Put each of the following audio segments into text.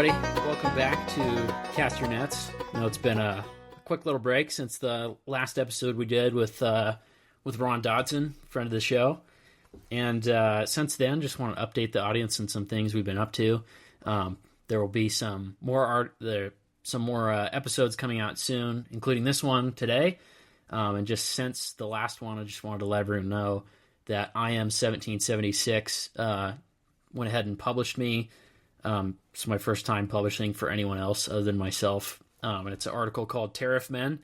everybody. Welcome back to Cast Your Nets. I know it's been a quick little break since the last episode we did with Ron Dodson, friend of the show. And since then, just want to update the audience on some things we've been up to. There will be some more episodes coming out soon, including this one today. And just since the last one, I just wanted to let everyone know that I Am 1776 went ahead and published me. It's my first time publishing for anyone else other than myself. And it's an article called Tariff Men,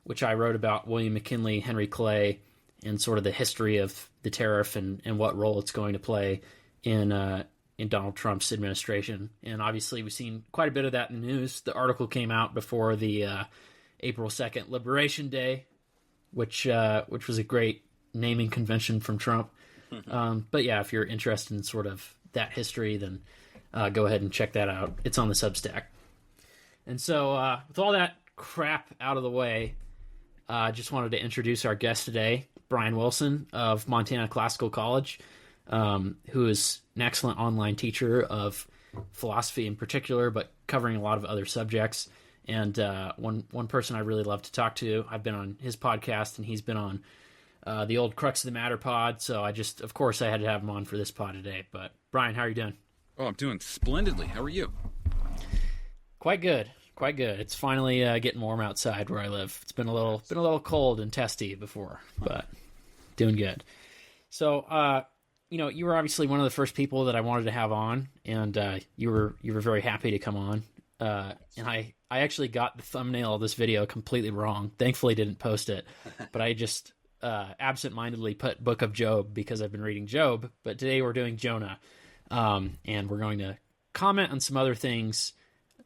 which I wrote about William McKinley, Henry Clay, and sort of the history of the tariff and what role it's going to play in Donald Trump's administration. And obviously we've seen quite a bit of that in the news. The article came out before the April 2nd Liberation Day, which was a great naming convention from Trump. But yeah, if you're interested in sort of that history, then go ahead and check that out. It's on the Substack. And so with all that crap out of the way, I just wanted to introduce our guest today, Brian Wilson of Montana Classical College, who is an excellent online teacher of philosophy in particular, but covering a lot of other subjects. And one person I really love to talk to, I've been on his podcast, and he's been on the old Crux of the Matter pod. So of course, I had to have him on for this pod today. But Brian, how are you doing? Oh, I'm doing splendidly. How are you? Quite good. It's finally getting warm outside where I live. It's been a little cold and testy before, but doing good. So, you were obviously one of the first people that I wanted to have on, and you were very happy to come on. And I actually got the thumbnail of this video completely wrong. Thankfully, didn't post it, but I just absentmindedly put Book of Job because I've been reading Job. But today we're doing Jonah, and we're going to comment on some other things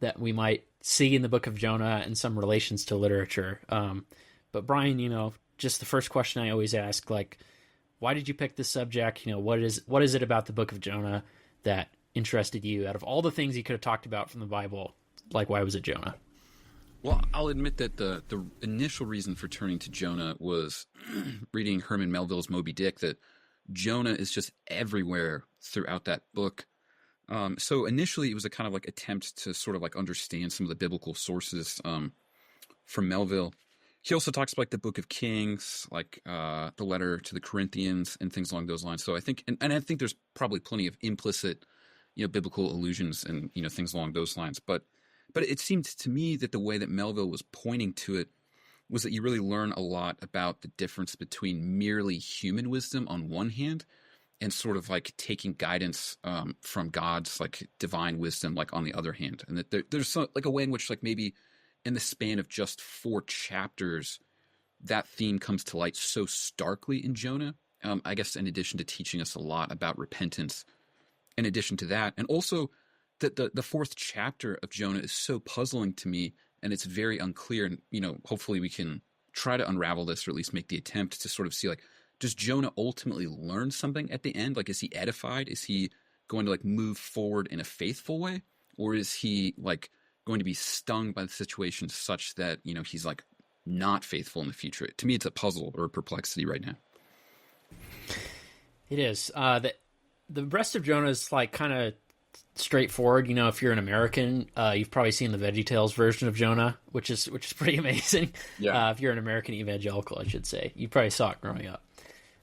that we might see in the Book of Jonah and some relations to literature. But Brian, just the first question I always ask, like, why did you pick this subject? What is it about the Book of Jonah that interested you? Out of all the things you could have talked about from the Bible, like, why was it Jonah? Well, I'll admit that the initial reason for turning to Jonah was reading Herman Melville's Moby Dick, that Jonah is just everywhere throughout that book. So initially it was a kind of like attempt to sort of like understand some of the biblical sources from Melville. He also talks about like the Book of Kings, like the letter to the Corinthians and things along those lines. So I think, and I think there's probably plenty of implicit, biblical allusions and, things along those lines. But it seemed to me that the way that Melville was pointing to it was that you really learn a lot about the difference between merely human wisdom on one hand and sort of like taking guidance from God's like divine wisdom, like on the other hand. And that there's like a way in which like maybe in the span of just 4 chapters, that theme comes to light so starkly in Jonah. I guess in addition to teaching us a lot about repentance, in addition to that, and also that the 4th chapter of Jonah is so puzzling to me, and it's very unclear. And, hopefully we can try to unravel this, or at least make the attempt to sort of see, like, does Jonah ultimately learn something at the end? Like, is he edified? Is he going to like move forward in a faithful way? Or is he like going to be stung by the situation such that, he's like not faithful in the future? To me, it's a puzzle or a perplexity right now. It is. The rest of Jonah is like kind of straightforward. If you're an American, you've probably seen the VeggieTales version of Jonah, which is pretty amazing. Yeah. If you're an American evangelical, I should say, you probably saw it growing up.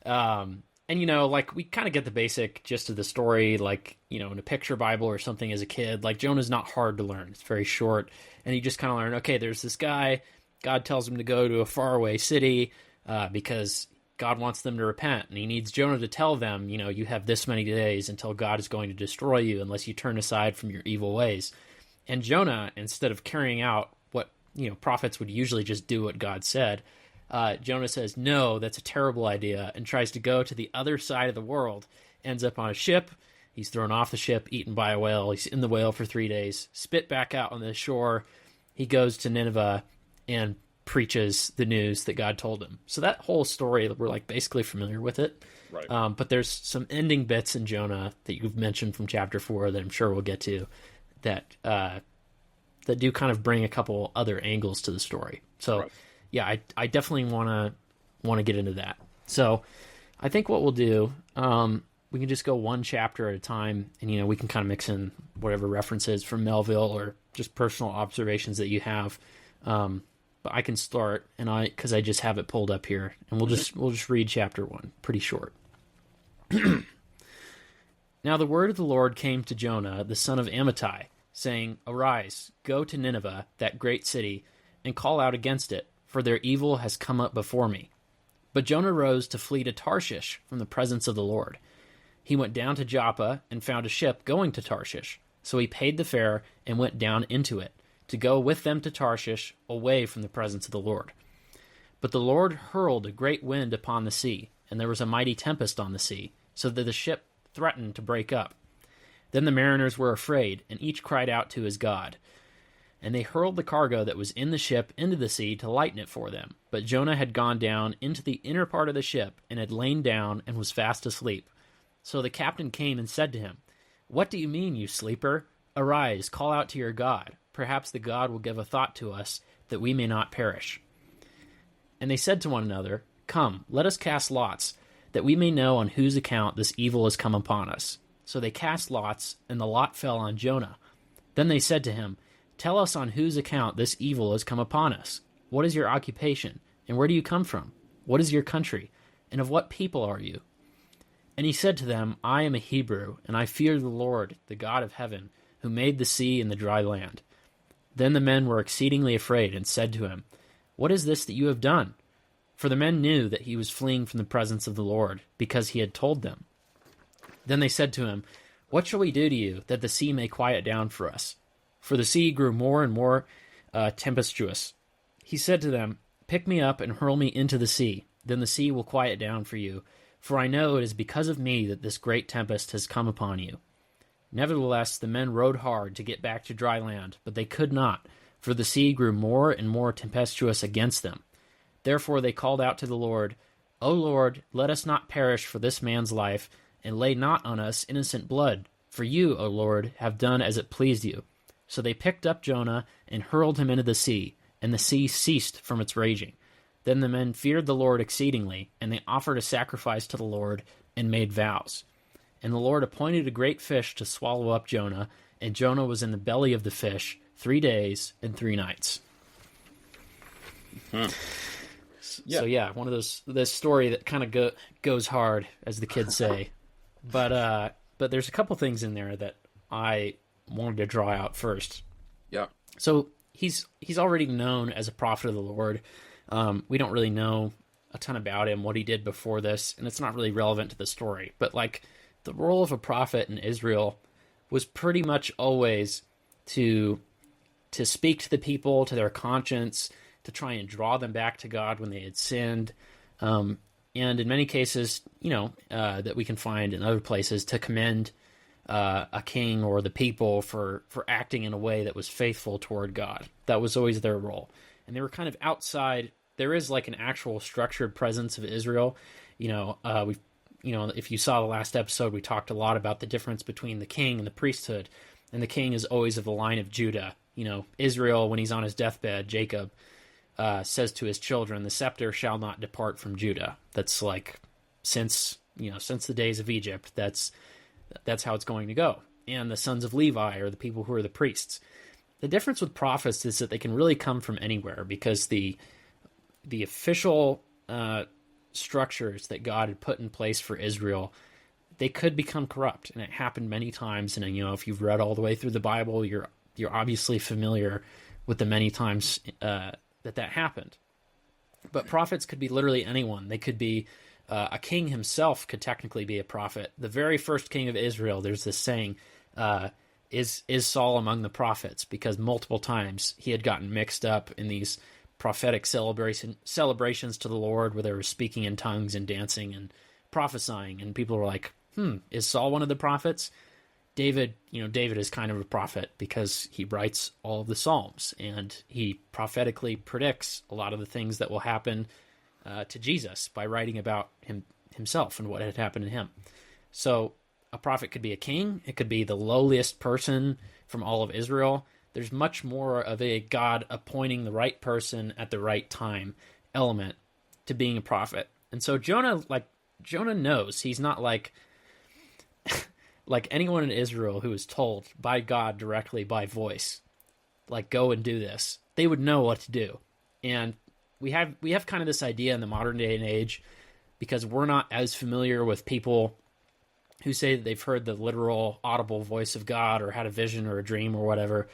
And like we kind of get the basic gist of the story, like, in a picture Bible or something as a kid. Like, Jonah's not hard to learn. It's very short. And you just kind of learn, okay, there's this guy, God tells him to go to a faraway city, because God wants them to repent. And he needs Jonah to tell them, you have this many days until God is going to destroy you unless you turn aside from your evil ways. And Jonah, instead of carrying out what, prophets would usually just do what God said, Jonah says, no, that's a terrible idea, and tries to go to the other side of the world, ends up on a ship. He's thrown off the ship, eaten by a whale. He's in the whale for 3 days, spit back out on the shore. He goes to Nineveh and preaches the news that God told him. So that whole story, we're like basically familiar with it. Right. But there's some ending bits in Jonah that you've mentioned from chapter 4 that I'm sure we'll get to that do kind of bring a couple other angles to the story. So right. Yeah, I definitely want to get into that. So I think what we'll do, we can just go one chapter at a time, and we can kind of mix in whatever references from Melville or just personal observations that you have. But I can start, because I just have it pulled up here, and we'll just read chapter 1, pretty short. Now the word of the Lord came to Jonah, the son of Amittai, saying, "Arise, go to Nineveh, that great city, and call out against it, for their evil has come up before me." But Jonah rose to flee to Tarshish from the presence of the Lord. He went down to Joppa and found a ship going to Tarshish. So he paid the fare and went down into it, to go with them to Tarshish, away from the presence of the Lord. But the Lord hurled a great wind upon the sea, and there was a mighty tempest on the sea, so that the ship threatened to break up. Then the mariners were afraid, and each cried out to his God. And they hurled the cargo that was in the ship into the sea to lighten it for them. But Jonah had gone down into the inner part of the ship, and had lain down, and was fast asleep. So the captain came and said to him, "What do you mean, you sleeper? Arise, call out to your God. Perhaps the God will give a thought to us, that we may not perish." And they said to one another, "Come, let us cast lots, that we may know on whose account this evil has come upon us." So they cast lots, and the lot fell on Jonah. Then they said to him, "Tell us on whose account this evil has come upon us. What is your occupation, and where do you come from? What is your country, and of what people are you?" And he said to them, "I am a Hebrew, and I fear the Lord, the God of heaven, who made the sea and the dry land." Then the men were exceedingly afraid, and said to him, "What is this that you have done?" For the men knew that he was fleeing from the presence of the Lord, because he had told them. Then they said to him, "What shall we do to you, that the sea may quiet down for us?" For the sea grew more and more tempestuous. He said to them, "Pick me up and hurl me into the sea. Then the sea will quiet down for you. For I know it is because of me that this great tempest has come upon you." Nevertheless, the men rowed hard to get back to dry land, but they could not, for the sea grew more and more tempestuous against them. Therefore they called out to the Lord, "O Lord, let us not perish for this man's life, and lay not on us innocent blood. For you, O Lord, have done as it pleased you." So they picked up Jonah and hurled him into the sea, and the sea ceased from its raging. Then the men feared the Lord exceedingly, and they offered a sacrifice to the Lord and made vows. And the Lord appointed a great fish to swallow up Jonah, and Jonah was in the belly of the fish 3 days and 3 nights. Huh. So yeah, one of this story that kind of goes hard, as the kids say. But there's a couple things in there that I wanted to draw out first. Yeah. So he's already known as a prophet of the Lord. We don't really know a ton about him, what he did before this, and it's not really relevant to the story. But the role of a prophet in Israel was pretty much always to speak to the people, to their conscience, to try and draw them back to God when they had sinned, and in many cases, that we can find in other places, to commend a king or the people for acting in a way that was faithful toward God. That was always their role, and they were kind of outside. There is an actual structured presence of Israel. If you saw the last episode, we talked a lot about the difference between the king and the priesthood, and the king is always of the line of Judah. Israel, when he's on his deathbed, Jacob says to his children, "The scepter shall not depart from Judah." That's since the days of Egypt. That's how it's going to go. And the sons of Levi are the people who are the priests. The difference with prophets is that they can really come from anywhere, because the official structures that God had put in place for Israel, they could become corrupt, and it happened many times. And if you've read all the way through the Bible, you're obviously familiar with the many times that happened. But prophets could be literally anyone. They could be a king himself could technically be a prophet. The very first king of Israel, there's this saying, is Saul among the prophets? Because multiple times he had gotten mixed up in these prophetic celebrations to the Lord, where they were speaking in tongues and dancing and prophesying, and people were like, is Saul one of the prophets? David is kind of a prophet because he writes all of the Psalms, and he prophetically predicts a lot of the things that will happen to Jesus by writing about himself and what had happened to him. So a prophet could be a king. It could be the lowliest person from all of Israel. There's much more of a God appointing the right person at the right time element to being a prophet. And so Jonah knows he's not like anyone in Israel who was told by God directly by voice, like go and do this, they would know what to do. And we have kind of this idea in the modern day and age, because we're not as familiar with people who say that they've heard the literal audible voice of God or had a vision or a dream or whatever.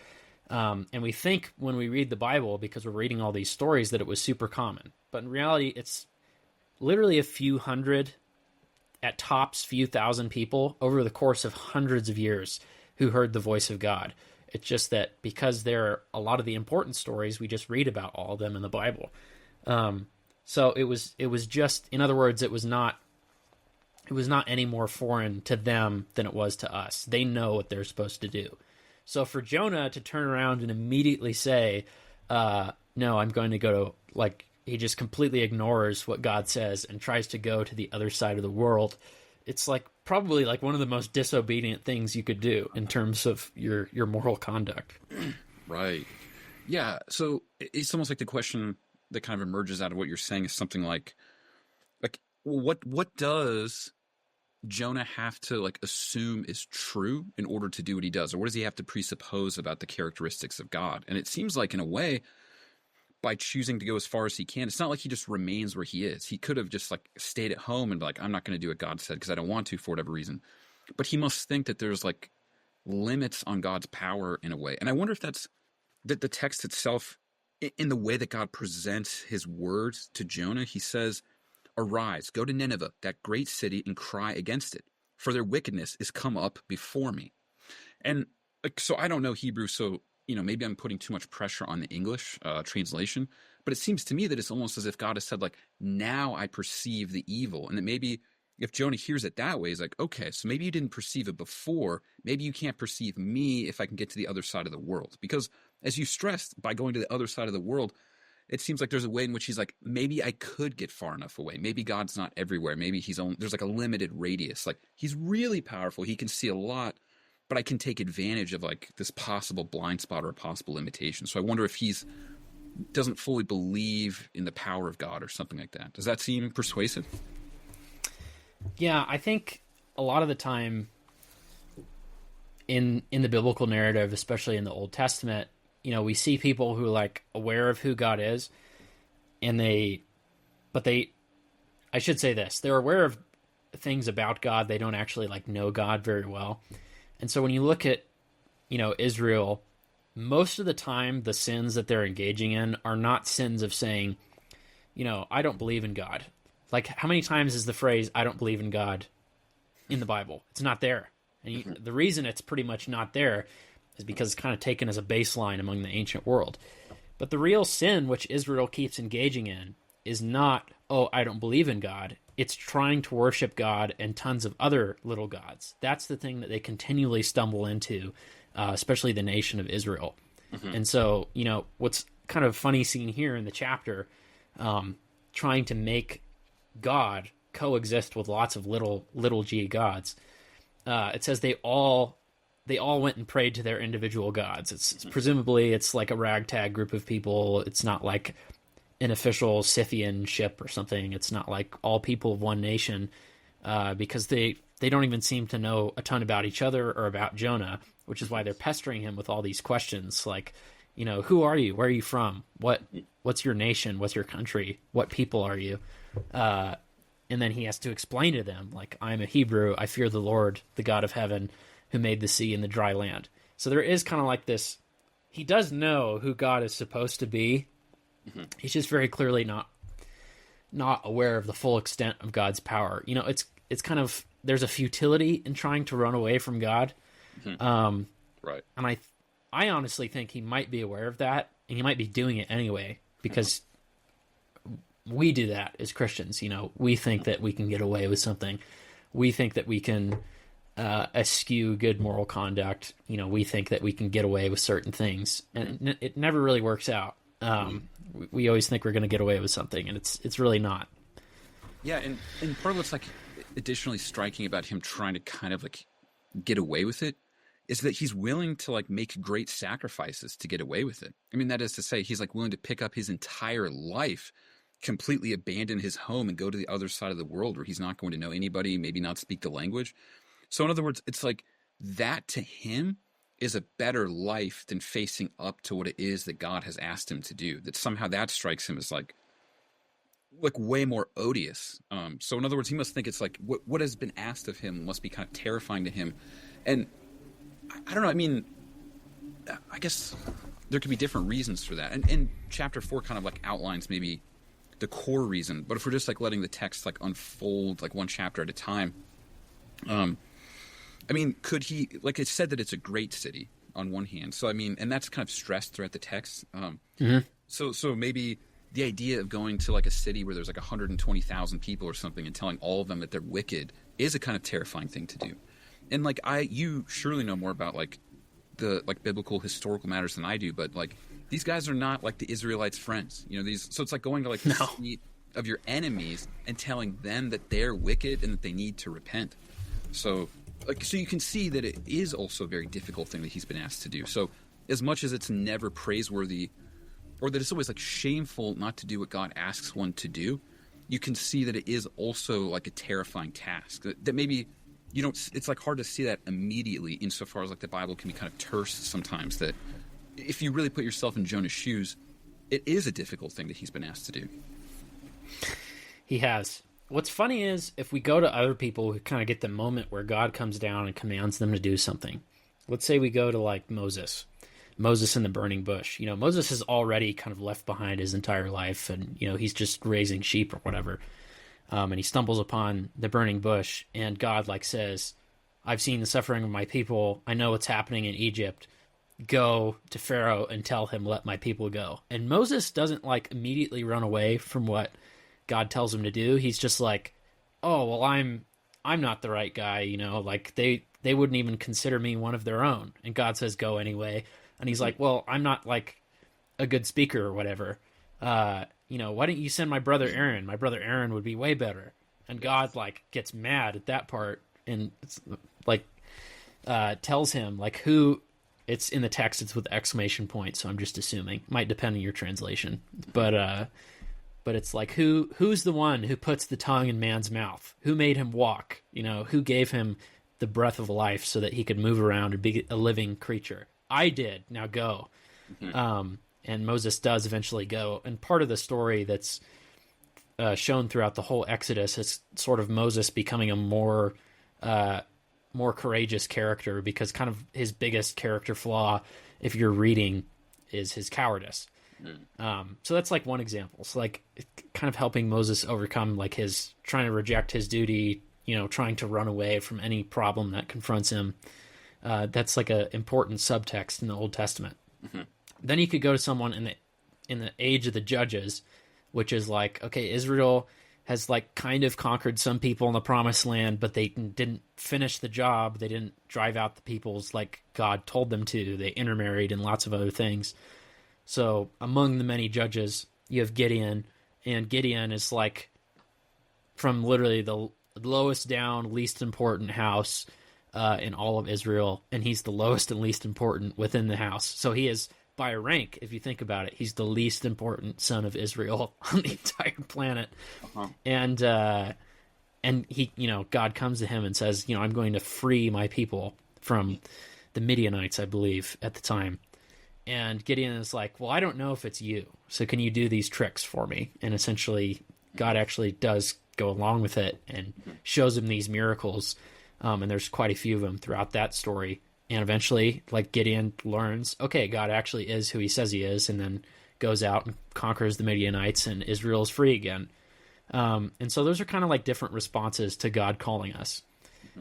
And we think when we read the Bible, because we're reading all these stories, that it was super common. But in reality, it's literally a few hundred, at tops, few thousand people over the course of hundreds of years who heard the voice of God. It's just that because there are a lot of the important stories, we just read about all of them in the Bible. So it was just, in other words, it was not any more foreign to them than it was to us. They know what they're supposed to do. So for Jonah to turn around and immediately say, no, I'm going to go to, like, he just completely ignores what God says and tries to go to the other side of the world. It's like probably like one of the most disobedient things you could do in terms of your moral conduct. Right. Yeah. So it's almost like the question that kind of emerges out of what you're saying is something like what does Jonah have to like assume is true in order to do what he does? Or what does he have to presuppose about the characteristics of God? And it seems like in a way, by choosing to go as far as he can, it's not like he just remains where he is. He could have just like stayed at home and be like, I'm not going to do what God said because I don't want to for whatever reason. But he must think that there's like limits on God's power in a way. And I wonder if that's that the text itself, in the way that God presents his words to Jonah, he says, arise, go to Nineveh, that great city, and cry against it, for their wickedness is come up before me. And so I don't know Hebrew, so maybe I'm putting too much pressure on the English translation, but it seems to me that it's almost as if God has said, like, now I perceive the evil. And that maybe if Jonah hears it that way, he's like, okay, so maybe you didn't perceive it before. Maybe you can't perceive me if I can get to the other side of the world. Because as you stressed, by going to the other side of the world, it seems like there's a way in which he's like, maybe I could get far enough away. Maybe God's not everywhere. Maybe there's like a limited radius. Like, he's really powerful. He can see a lot, but I can take advantage of like this possible blind spot or a possible limitation. So I wonder if he's doesn't fully believe in the power of God or something like that. Does that seem persuasive? Yeah, I think a lot of the time in the biblical narrative, especially in the Old Testament, we see people who are like aware of who God is, and I should say this, they're aware of things about God. They don't actually like know God very well. And so when you look at, Israel, most of the time, the sins that they're engaging in are not sins of saying, I don't believe in God. Like, how many times is the phrase, I don't believe in God, in the Bible? It's not there. And the reason it's pretty much not there is because it's kind of taken as a baseline among the ancient world. But the real sin which Israel keeps engaging in is not, oh, I don't believe in God. It's trying to worship God and tons of other little gods. That's the thing that they continually stumble into, especially the nation of Israel. Mm-hmm. And so, what's kind of funny seeing here in the chapter, trying to make God coexist with lots of little g gods. It says they all went and prayed to their individual gods. It's presumably it's like a ragtag group of people. It's not like an official Scythian ship or something. It's not like all people of one nation, because they don't even seem to know a ton about each other or about Jonah, which is why they're pestering him with all these questions like, who are you? Where are you from? What's your nation? What's your country? What people are you? And then he has to explain to them, like, I'm a Hebrew. I fear the Lord, the God of heaven, who made the sea and the dry land. So there is kind of like this, he does know who God is supposed to be. Mm-hmm. He's just very clearly not aware of the full extent of God's power. It's kind of, there's a futility in trying to run away from God. Mm-hmm. Right. And I honestly think he might be aware of that, and he might be doing it anyway, because we do that as Christians. We think that we can get away with something. We think that we can eschew good moral conduct. We think that we can get away with certain things, and it never really works out. We always think we're going to get away with something, and it's really not. Yeah, and part of what's like additionally striking about him trying to kind of like get away with it is that he's willing to like make great sacrifices to get away with it. I mean, that is to say, he's like willing to pick up his entire life, completely abandon his home, and go to the other side of the world where he's not going to know anybody, maybe not speak the language. So in other words, it's like that to him is a better life than facing up to what it is that God has asked him to do. That somehow that strikes him as like way more odious. So in other words, he must think it's like what has been asked of him must be kind of terrifying to him. And I don't know. I mean, I guess there could be different reasons for that. And chapter 4 kind of like outlines maybe the core reason. But if we're just like letting the text like unfold like one chapter at a time, I mean, could he, like it said that it's a great city on one hand. So, I mean, and that's kind of stressed throughout the text. So maybe the idea of going to like a city where there's like 120,000 people or something and telling all of them that they're wicked is a kind of terrifying thing to do. And like you surely know more about like the like biblical historical matters than I do, but like these guys are not like the Israelites' friends, you know, so it's like going to like the city of your enemies and telling them that they're wicked and that they need to repent. So you can see that it is also a very difficult thing that he's been asked to do. So as much as it's never praiseworthy or that it's always like shameful not to do what God asks one to do, you can see that it is also like a terrifying task that maybe you don't, it's like hard to see that immediately insofar as like the Bible can be kind of terse sometimes, that if you really put yourself in Jonah's shoes, it is a difficult thing that he's been asked to do. He has. What's funny is if we go to other people who kind of get the moment where God comes down and commands them to do something. Let's say we go to like Moses in the burning bush. You know, Moses has already kind of left behind his entire life and, you know, he's just raising sheep or whatever. And he stumbles upon the burning bush and God like says, I've seen the suffering of my people. I know what's happening in Egypt. Go to Pharaoh and tell him, let my people go. And Moses doesn't like immediately run away from what God tells him to do. He's just like, oh, well, I'm not the right guy, you know, like they wouldn't even consider me one of their own. And God says, go anyway. And he's like, well, I'm not like a good speaker or whatever. You know, why don't you send my brother Aaron? My brother Aaron would be way better. And God like gets mad at that part and it's like tells him like who. It's in the text, it's with exclamation point, so I'm just assuming. Might depend on your translation. But it's like who's the one who puts the tongue in man's mouth? Who made him walk? You know, who gave him the breath of life so that he could move around and be a living creature? I did. Now go. And Moses does eventually go. And part of the story that's shown throughout the whole Exodus is sort of Moses becoming a more courageous character, because kind of his biggest character flaw, if you're reading, is his cowardice. So that's like one example. So like kind of helping Moses overcome like his trying to reject his duty, you know, trying to run away from any problem that confronts him. That's like a important subtext in the Old Testament. Then you could go to someone in the age of the Judges, which is like, okay, Israel has like kind of conquered some people in the promised land, but they didn't finish the job. They didn't drive out the peoples like God told them to. They intermarried and lots of other things. So among the many judges, you have Gideon, and Gideon is like from literally the lowest down, least important house in all of Israel, and he's the lowest and least important within the house. So he is, by rank, if you think about it, he's the least important son of Israel on the entire planet. And he, you know, God comes to him and says, you know, I'm going to free my people from the Midianites, I believe, at the time. And Gideon is like, well, I don't know if it's you, so can you do these tricks for me? And essentially, God actually does go along with it and shows him these miracles. And there's quite a few of them throughout that story. And eventually, like, Gideon learns, okay, God actually is who he says he is, and then goes out and conquers the Midianites, and Israel is free again. And so those are kind of like different responses to God calling us.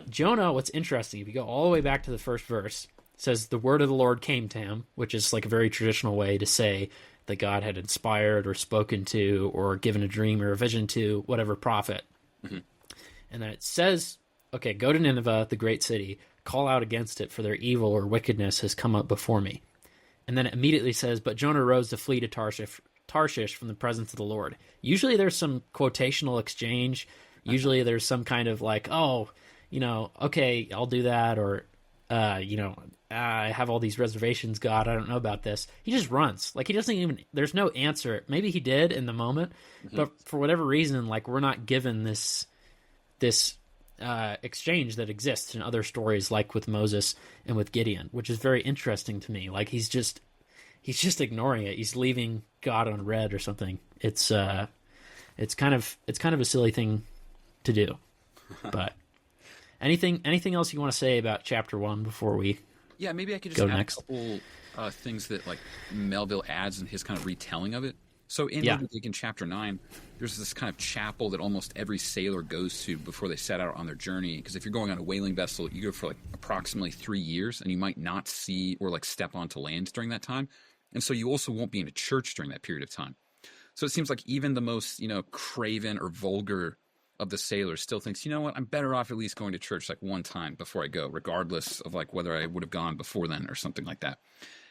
Jonah, what's interesting, if you go all the way back to the first verse, says the word of the Lord came to him, which is like a very traditional way to say that God had inspired or spoken to or given a dream or a vision to whatever prophet. And then it says, okay, go to Nineveh, the great city, call out against it, for their evil or wickedness has come up before me. And then it immediately says, but Jonah rose to flee to Tarshish from the presence of the Lord. Usually there's some quotational exchange. Usually there's some kind of like, oh, you know, okay, I'll do that. Or, you know, I have all these reservations, God, I don't know about this. He just runs. Like, he doesn't even, there's no answer. Maybe he did in the moment, but for whatever reason, like, we're not given this exchange that exists in other stories, like with Moses and with Gideon, which is very interesting to me. Like he's just ignoring it. He's leaving God on red or something. It's kind of a silly thing to do. But anything else you want to say about chapter 1 before we Yeah, maybe I could just go add next? a couple things that like Melville adds in his kind of retelling of it. So in Yeah. Moby Dick in chapter 9, there's this kind of chapel that almost every sailor goes to before they set out on their journey. Because if you're going on a whaling vessel, you go for like approximately 3 years, and you might not see or like step onto land during that time. And so you also won't be in a church during that period of time. So it seems like even the most, craven or vulgar of the sailors still thinks, you know what, I'm better off at least going to church like one time before I go, regardless of like whether I would have gone before then or something like that.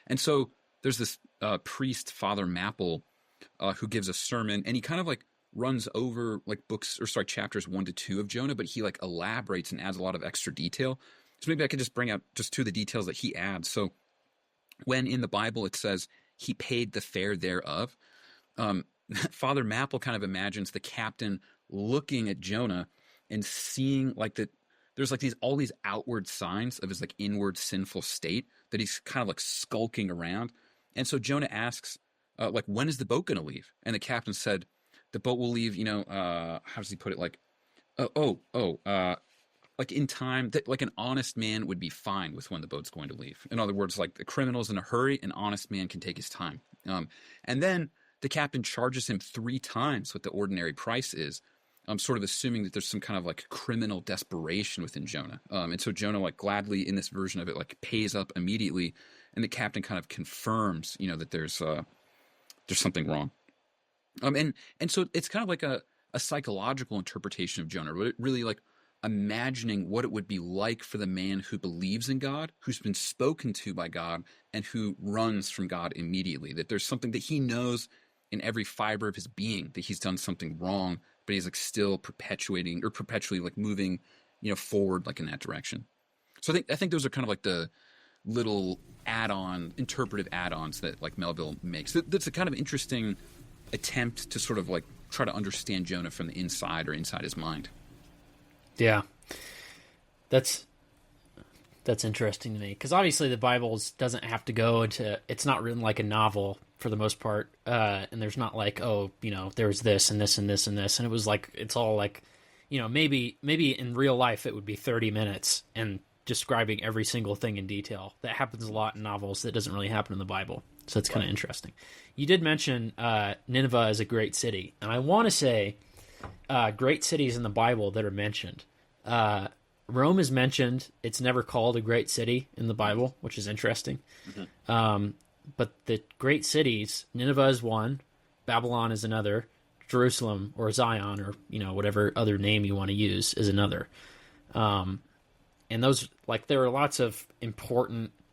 And so there's this priest, Father Mapple, who gives a sermon, and he kind of like runs over like chapters 1 to 2 of Jonah, but he like elaborates and adds a lot of extra detail. So maybe I could just bring out just 2 of the details that he adds. So when in the Bible it says he paid the fare thereof, Father Mapple kind of imagines the captain looking at Jonah and seeing like that there's like all these outward signs of his like inward sinful state that he's kind of like skulking around. And so Jonah asks, like, when is the boat going to leave? And the captain said, the boat will leave, how does he put it? Like, like in time that like an honest man would be fine with when the boat's going to leave. In other words, like the criminal's in a hurry, an honest man can take his time. And then the captain charges him 3 times what the ordinary price is. Sort of assuming that there's some kind of like criminal desperation within Jonah. And so Jonah like gladly in this version of it like pays up immediately, and the captain kind of confirms, that there's something wrong. And so it's kind of like a psychological interpretation of Jonah, really like imagining what it would be like for the man who believes in God, who's been spoken to by God, and who runs from God immediately. That there's something that he knows in every fiber of his being that he's done something wrong, but he's like still perpetually like moving, forward like in that direction. So I think those are kind of like the little interpretive add-ons that like Melville makes. That's a kind of interesting attempt to sort of like try to understand Jonah from the inside or inside his mind. Yeah, that's interesting to me, because obviously the Bible doesn't have to go into, it's not written like a novel for the most part, and there's not like, there's this and this and this and this, and it was like, it's all like, maybe in real life it would be 30 minutes and describing every single thing in detail. That happens a lot in novels. That doesn't really happen in the Bible, so it's kind of interesting. You did mention Nineveh is a great city, and I want to say great cities in the Bible that are mentioned. Rome is mentioned. It's never called a great city in the Bible, which is interesting. Mm-hmm. But the great cities, Nineveh is one, Babylon is another, Jerusalem or Zion or whatever other name you want to use is another. And those, like, there are lots of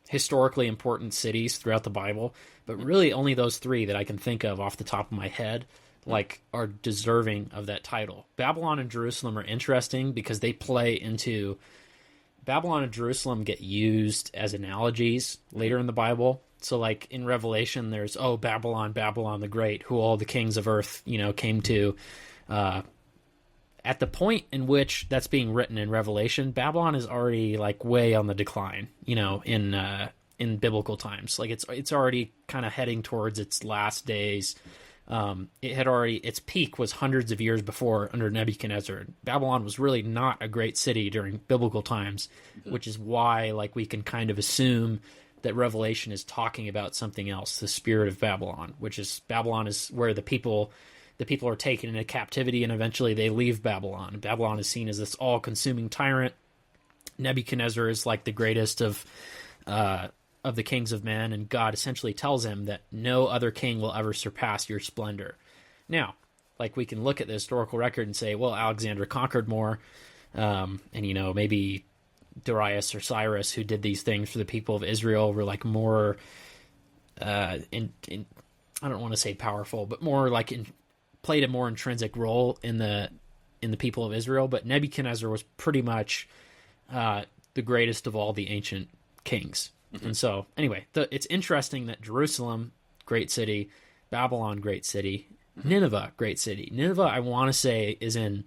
historically important cities throughout the Bible, but really only those 3 that I can think of off the top of my head like are deserving of that title. Babylon and Jerusalem are interesting because they play into, Babylon and Jerusalem get used as analogies later in the Bible. So like in Revelation, there's, Babylon, Babylon the Great, who all the kings of earth, came to. At the point in which that's being written in Revelation, Babylon is already like way on the decline, in biblical times. Like it's already kind of heading towards its last days. Its peak was hundreds of years before under Nebuchadnezzar. Babylon was really not a great city during biblical times, which is why like we can kind of assume that Revelation is talking about something else, the spirit of Babylon, which is Babylon is where the people are taken into captivity and eventually they leave Babylon. Babylon is seen as this all-consuming tyrant. Nebuchadnezzar is like the greatest of the kings of men, and God essentially tells him that no other king will ever surpass your splendor. Now, like we can look at the historical record and say, well, Alexander conquered more, and maybe Darius or Cyrus, who did these things for the people of Israel, were like more, I don't want to say powerful, but more like played a more intrinsic role in the people of Israel. But Nebuchadnezzar was pretty much the greatest of all the ancient kings. Mm-hmm. And so, anyway, it's interesting that Jerusalem, great city, Babylon, great city, Nineveh, great city. Nineveh, I want to say, is in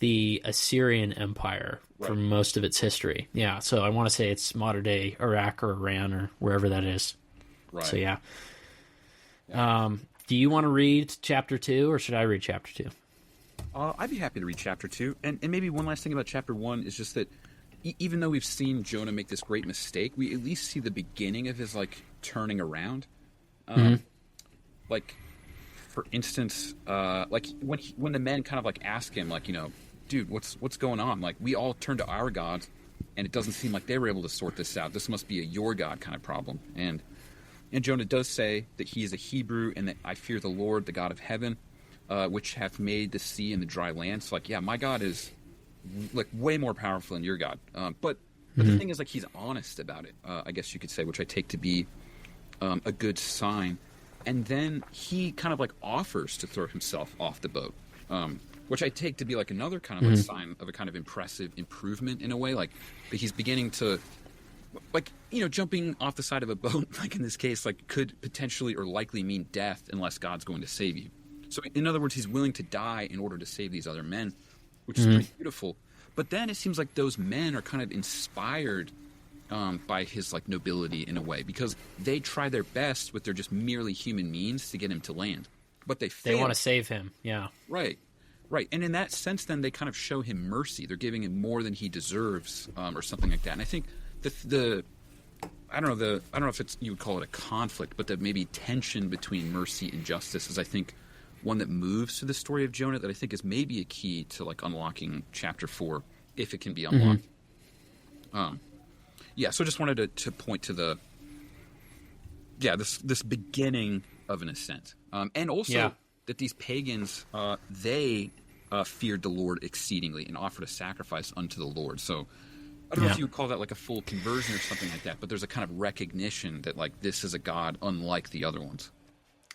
the Assyrian Empire for most of its history. Yeah, so I want to say it's modern day Iraq or Iran or wherever that is. Right. So yeah. Do you want to read chapter 2 or should I read chapter 2? I'd be happy to read chapter 2. And maybe one last thing about chapter 1 is just that even though we've seen Jonah make this great mistake, we at least see the beginning of his, like, turning around. Like, for instance, like, when the men kind of, like, ask him, like, you know, dude, what's going on? Like, we all turn to our gods, and it doesn't seem like they were able to sort this out. This must be a your God kind of problem. And Jonah does say that he is a Hebrew and that I fear the Lord, the God of heaven, which hath made the sea and the dry land. So, like, yeah, my God is, like, way more powerful than your God. But the thing is, like, he's honest about it, I guess you could say, which I take to be a good sign. And then he kind of, like, offers to throw himself off the boat, which I take to be, like, another kind of like sign of a kind of impressive improvement in a way. Like, that he's beginning to, like, you know, jumping off the side of a boat, like in this case, like, could potentially or likely mean death unless God's going to save you. So, in other words, he's willing to die in order to save these other men, which is pretty beautiful. But then it seems like those men are kind of inspired by his, like, nobility in a way, because they try their best with their just merely human means to get him to land. But they fail. They want to save him, yeah. Right. And in that sense, then, they kind of show him mercy. They're giving him more than he deserves, or something like that. And I think I don't know if it's, you would call it a conflict, but the maybe tension between mercy and justice is, I think, one that moves to the story of Jonah that I think is maybe a key to, like, unlocking chapter 4, if it can be unlocked. So just wanted to point to this beginning of an ascent. And also that these pagans, they feared the Lord exceedingly and offered a sacrifice unto the Lord. So I don't know if you would call that, like, a full conversion or something like that, but there's a kind of recognition that, like, this is a God unlike the other ones.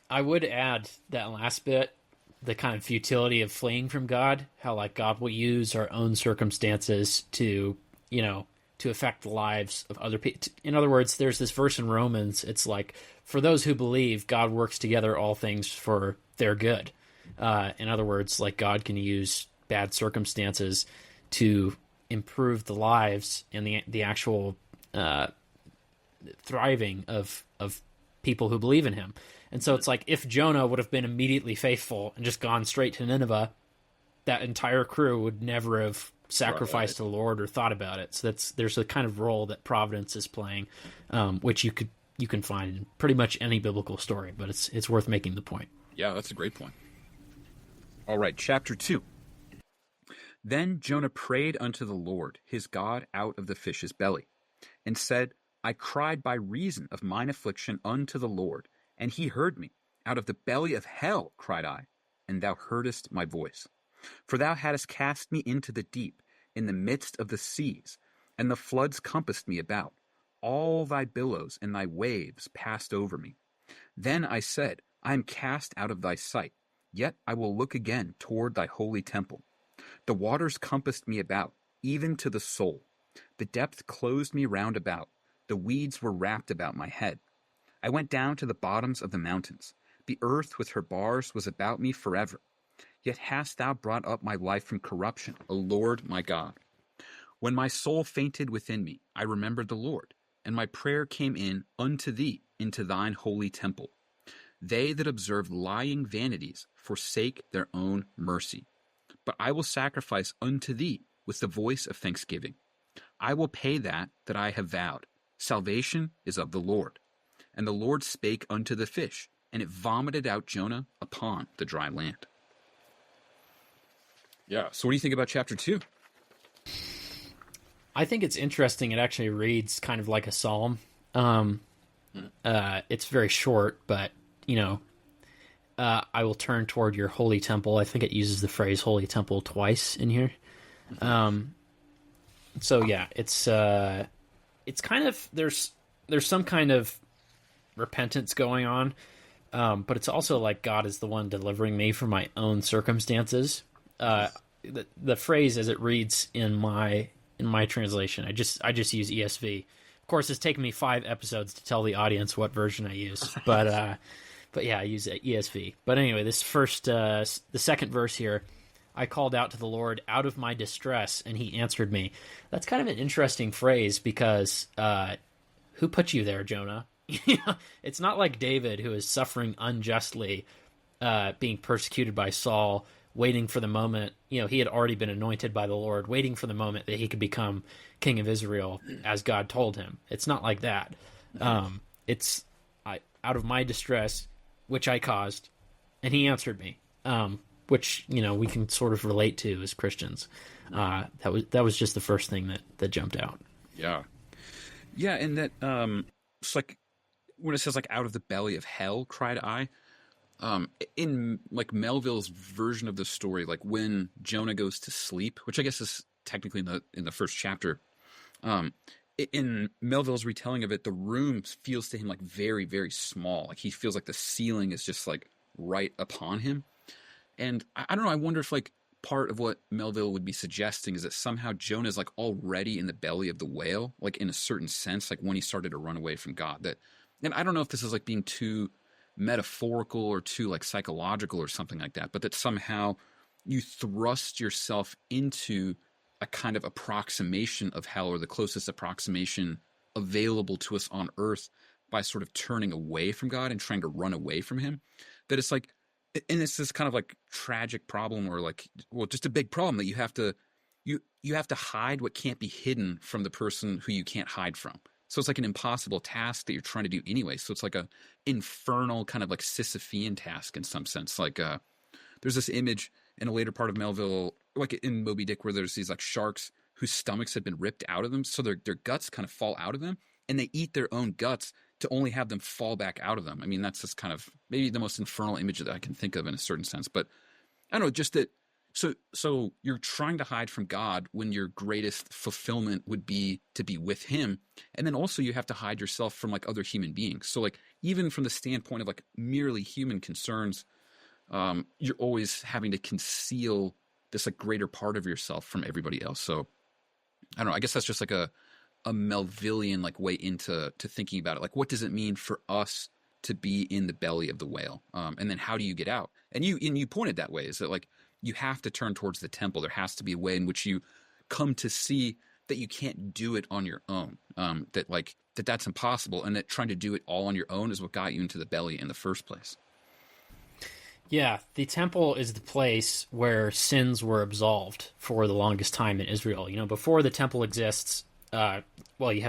I would add that last bit, the kind of futility of fleeing from God, how, like, God will use our own circumstances to, you know, to affect the lives of other people. In other words, there's this verse in Romans, it's like, for those who believe, God works together all things for their good. In other words, like, God can use bad circumstances to improve the lives and the actual thriving of people who believe in him. And so it's like, if Jonah would have been immediately faithful and just gone straight to Nineveh, that entire crew would never have sacrificed to the Lord or thought about it. So there's a kind of role that providence is playing, which you can find in pretty much any biblical story, but it's worth making the point. Yeah, that's a great point. All right, chapter 2. Then Jonah prayed unto the Lord his God out of the fish's belly, and said, I cried by reason of mine affliction unto the Lord, and he heard me. Out of the belly of hell cried I, and thou heardest my voice. For thou hadst cast me into the deep, in the midst of the seas, and the floods compassed me about. All thy billows and thy waves passed over me. Then I said, I am cast out of thy sight, yet I will look again toward thy holy temple. The waters compassed me about, even to the soul. The depth closed me round about. The weeds were wrapped about my head. I went down to the bottoms of the mountains. The earth with her bars was about me forever. Yet hast thou brought up my life from corruption, O Lord my God. When my soul fainted within me, I remembered the Lord, and my prayer came in unto thee into thine holy temple. They that observe lying vanities forsake their own mercy. But I will sacrifice unto thee with the voice of thanksgiving. I will pay that I have vowed. Salvation is of the Lord. And the Lord spake unto the fish, and it vomited out Jonah upon the dry land. Yeah, so what do you think about chapter 2? I think it's interesting. It actually reads kind of like a psalm. It's very short, but, you know, I will turn toward your holy temple. I think it uses the phrase holy temple twice in here. So yeah, it's kind of, there's some kind of repentance going on. But it's also like God is the one delivering me from my own circumstances. The phrase as it reads in my translation, I just use ESV. Of course, it's taken me 5 episodes to tell the audience what version I use, but yeah, I use ESV. But anyway, this the second verse here, I called out to the Lord out of my distress, and he answered me. That's kind of an interesting phrase because who put you there, Jonah? It's not like David, who is suffering unjustly, being persecuted by Saul, waiting for the moment. He had already been anointed by the Lord, waiting for the moment that he could become king of Israel as God told him. It's not like that. It's out of my distress, which I caused, and he answered me, which, we can sort of relate to as Christians. That was just the first thing that jumped out. Yeah. Yeah, and that it's like when it says like out of the belly of hell cried I. In like Melville's version of the story, like when Jonah goes to sleep, which I guess is technically in the first chapter, in Melville's retelling of it, the room feels to him like very, very small. Like he feels like the ceiling is just like right upon him. And I don't know, I wonder if like part of what Melville would be suggesting is that somehow Jonah is like already in the belly of the whale, like in a certain sense, like when he started to run away from God. And I don't know if this is like being too metaphorical or too like psychological or something like that, but that somehow you thrust yourself into a kind of approximation of hell, or the closest approximation available to us on earth, by sort of turning away from God and trying to run away from him. That it's like, and it's this kind of like tragic problem, or like, well, just a big problem that you have to hide what can't be hidden from the person who you can't hide from. So it's like an impossible task that you're trying to do anyway. So it's like a infernal kind of like Sisyphean task in some sense. Like there's this image in a later part of Melville, like in Moby Dick, where there's these like sharks whose stomachs have been ripped out of them. So their guts kind of fall out of them, and they eat their own guts to only have them fall back out of them. I mean, that's just kind of maybe the most infernal image that I can think of in a certain sense. But I don't know, just that. So you're trying to hide from God when your greatest fulfillment would be to be with him. And then also you have to hide yourself from like other human beings. So like even from the standpoint of like merely human concerns, you're always having to conceal this like greater part of yourself from everybody else. So I don't know, I guess that's just like a Melvillian like way into thinking about it. Like, what does it mean for us to be in the belly of the whale? And then how do you get out? And you pointed that way, is that like, you have to turn towards the temple. There has to be a way in which you come to see that you can't do it on your own. That's impossible, and that trying to do it all on your own is what got you into the belly in the first place. Yeah, the temple is the place where sins were absolved for the longest time in Israel. Before the temple exists, you have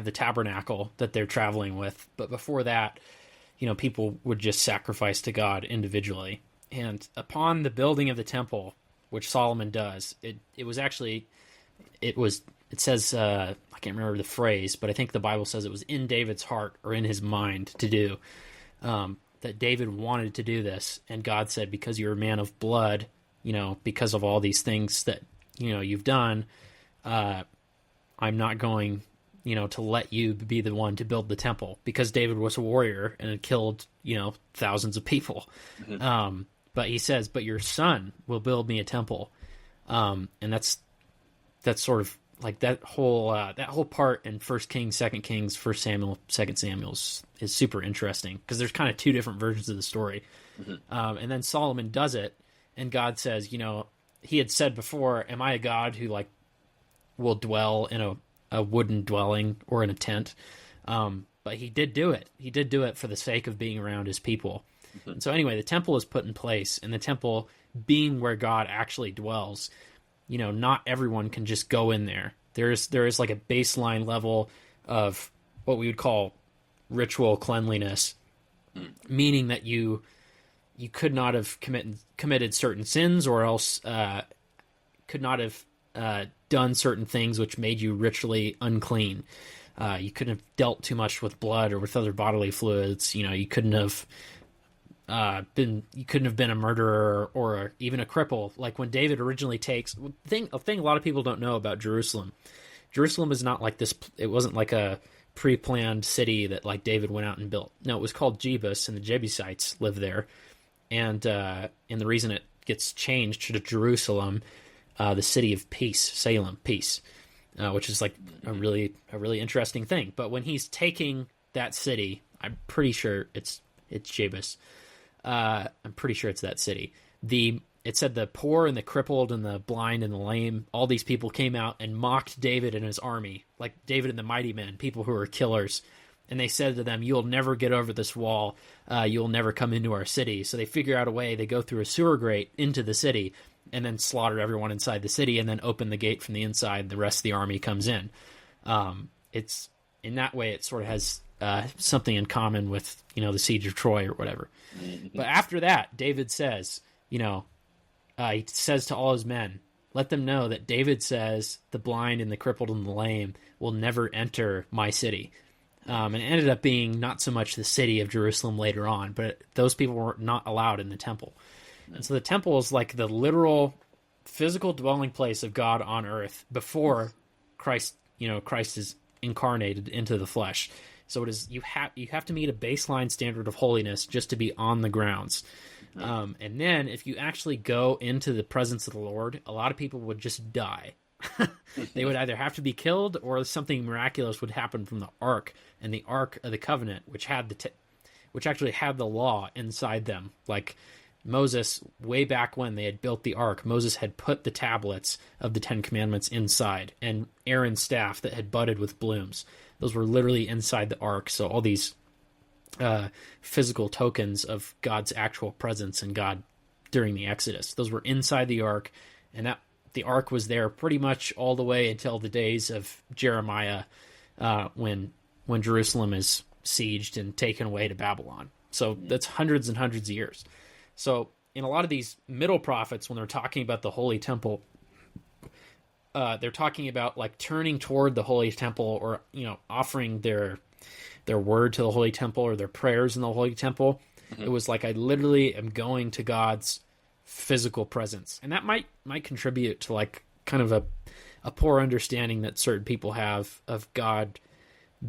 the tabernacle that they're traveling with, but before that, people would just sacrifice to God individually. And upon the building of the temple, which Solomon does, it says, I can't remember the phrase, but I think the Bible says it was in David's heart or in his mind to do, that David wanted to do this. And God said, because you're a man of blood, because of all these things that, you've done, I'm not going, to let you be the one to build the temple, because David was a warrior and had killed, thousands of people. Mm-hmm. But he says, but your son will build me a temple. And that's sort of like that whole part in 1 Kings, 2 Kings, 1 Samuel, 2 Samuel is super interesting, because there's kind of two different versions of the story. Mm-hmm. And then Solomon does it, and God says, he had said before, am I a God who like will dwell in a wooden dwelling or in a tent? But he did do it. He did do it for the sake of being around his people. And so anyway, the temple is put in place, and the temple being where God actually dwells, not everyone can just go in there. There is like a baseline level of what we would call ritual cleanliness, meaning that you could not have committed certain sins, or else could not have done certain things which made you ritually unclean. You couldn't have dealt too much with blood or with other bodily fluids. You couldn't have been a murderer or even a cripple. Like when David originally takes a thing a lot of people don't know about Jerusalem. Jerusalem is not like this. It wasn't like a pre-planned city that like David went out and built. No, it was called Jebus, and the Jebusites lived there. And the reason it gets changed to Jerusalem, the city of peace, Salem, peace, which is like a really interesting thing. But when he's taking that city, I'm pretty sure it's Jebus. I'm pretty sure it's that city. it said the poor and the crippled and the blind and the lame, all these people came out and mocked David and his army, like David and the mighty men, people who were killers. And they said to them, "You'll never get over this wall. You'll never come into our city." So they figure out a way. They go through a sewer grate into the city and then slaughter everyone inside the city and then open the gate from the inside. The rest of the army comes in. It's in that way, it sort of has something in common with, the siege of Troy or whatever. But after that, David says, he says to all his men, let them know that David says the blind and the crippled and the lame will never enter my city. And it ended up being not so much the city of Jerusalem later on, but those people were not allowed in the temple. And so the temple is like the literal physical dwelling place of God on earth before Christ is incarnated into the flesh. So it is, you have to meet a baseline standard of holiness just to be on the grounds. And then if you actually go into the presence of the Lord, a lot of people would just die. They would either have to be killed or something miraculous would happen from the ark, and the Ark of the Covenant, which actually had the law inside them. Like Moses, way back when they had built the ark, Moses had put the tablets of the Ten Commandments inside, and Aaron's staff that had budded with blooms. Those were literally inside the ark. So all these physical tokens of God's actual presence and God during the Exodus, those were inside the ark, and that the ark was there pretty much all the way until the days of Jeremiah, when Jerusalem is sieged and taken away to Babylon. So that's hundreds and hundreds of years. So in a lot of these middle prophets, when they're talking about the Holy Temple, they're talking about like turning toward the Holy Temple, or offering their word to the Holy Temple, or their prayers in the Holy Temple. Mm-hmm. It was like, I literally am going to God's physical presence, and that might contribute to like kind of a poor understanding that certain people have of God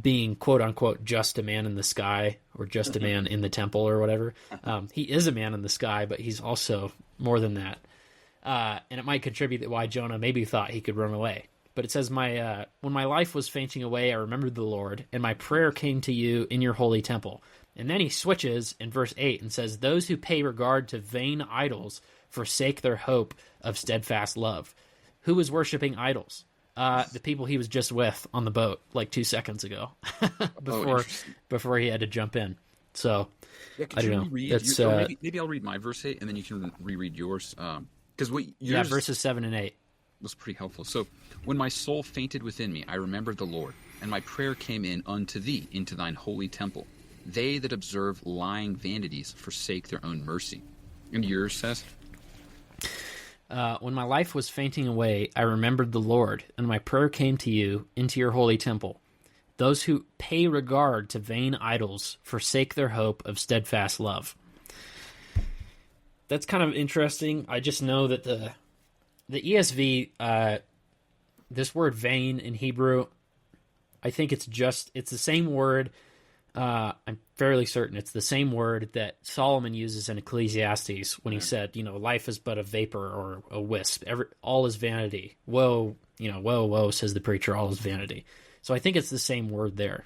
being quote unquote just a man in the sky, or just a man in the temple, or whatever. He is a man in the sky, but he's also more than that. And it might contribute to why Jonah maybe thought he could run away. But it says, when my life was fainting away, I remembered the Lord, and my prayer came to you in your holy temple. And then he switches in verse 8 and says, those who pay regard to vain idols forsake their hope of steadfast love. Who was worshiping idols? The people he was just with on the boat like 2 seconds ago, before he had to jump in. So I don't know. Maybe I'll read my verse 8, and then you can reread yours. Because verses 7 and 8 was pretty helpful. So when my soul fainted within me, I remembered the Lord, and my prayer came in unto thee into thine holy temple. They that observe lying vanities forsake their own mercy. And yours says, when my life was fainting away, I remembered the Lord, and my prayer came to you into your holy temple. Those who pay regard to vain idols forsake their hope of steadfast love. That's kind of interesting. I just know that the ESV, this word vain in Hebrew, I think it's the same word. I'm fairly certain it's the same word that Solomon uses in Ecclesiastes when he said, life is but a vapor or a wisp. All is vanity. Woe, woe, woe, says the preacher, all is vanity. So I think it's the same word there.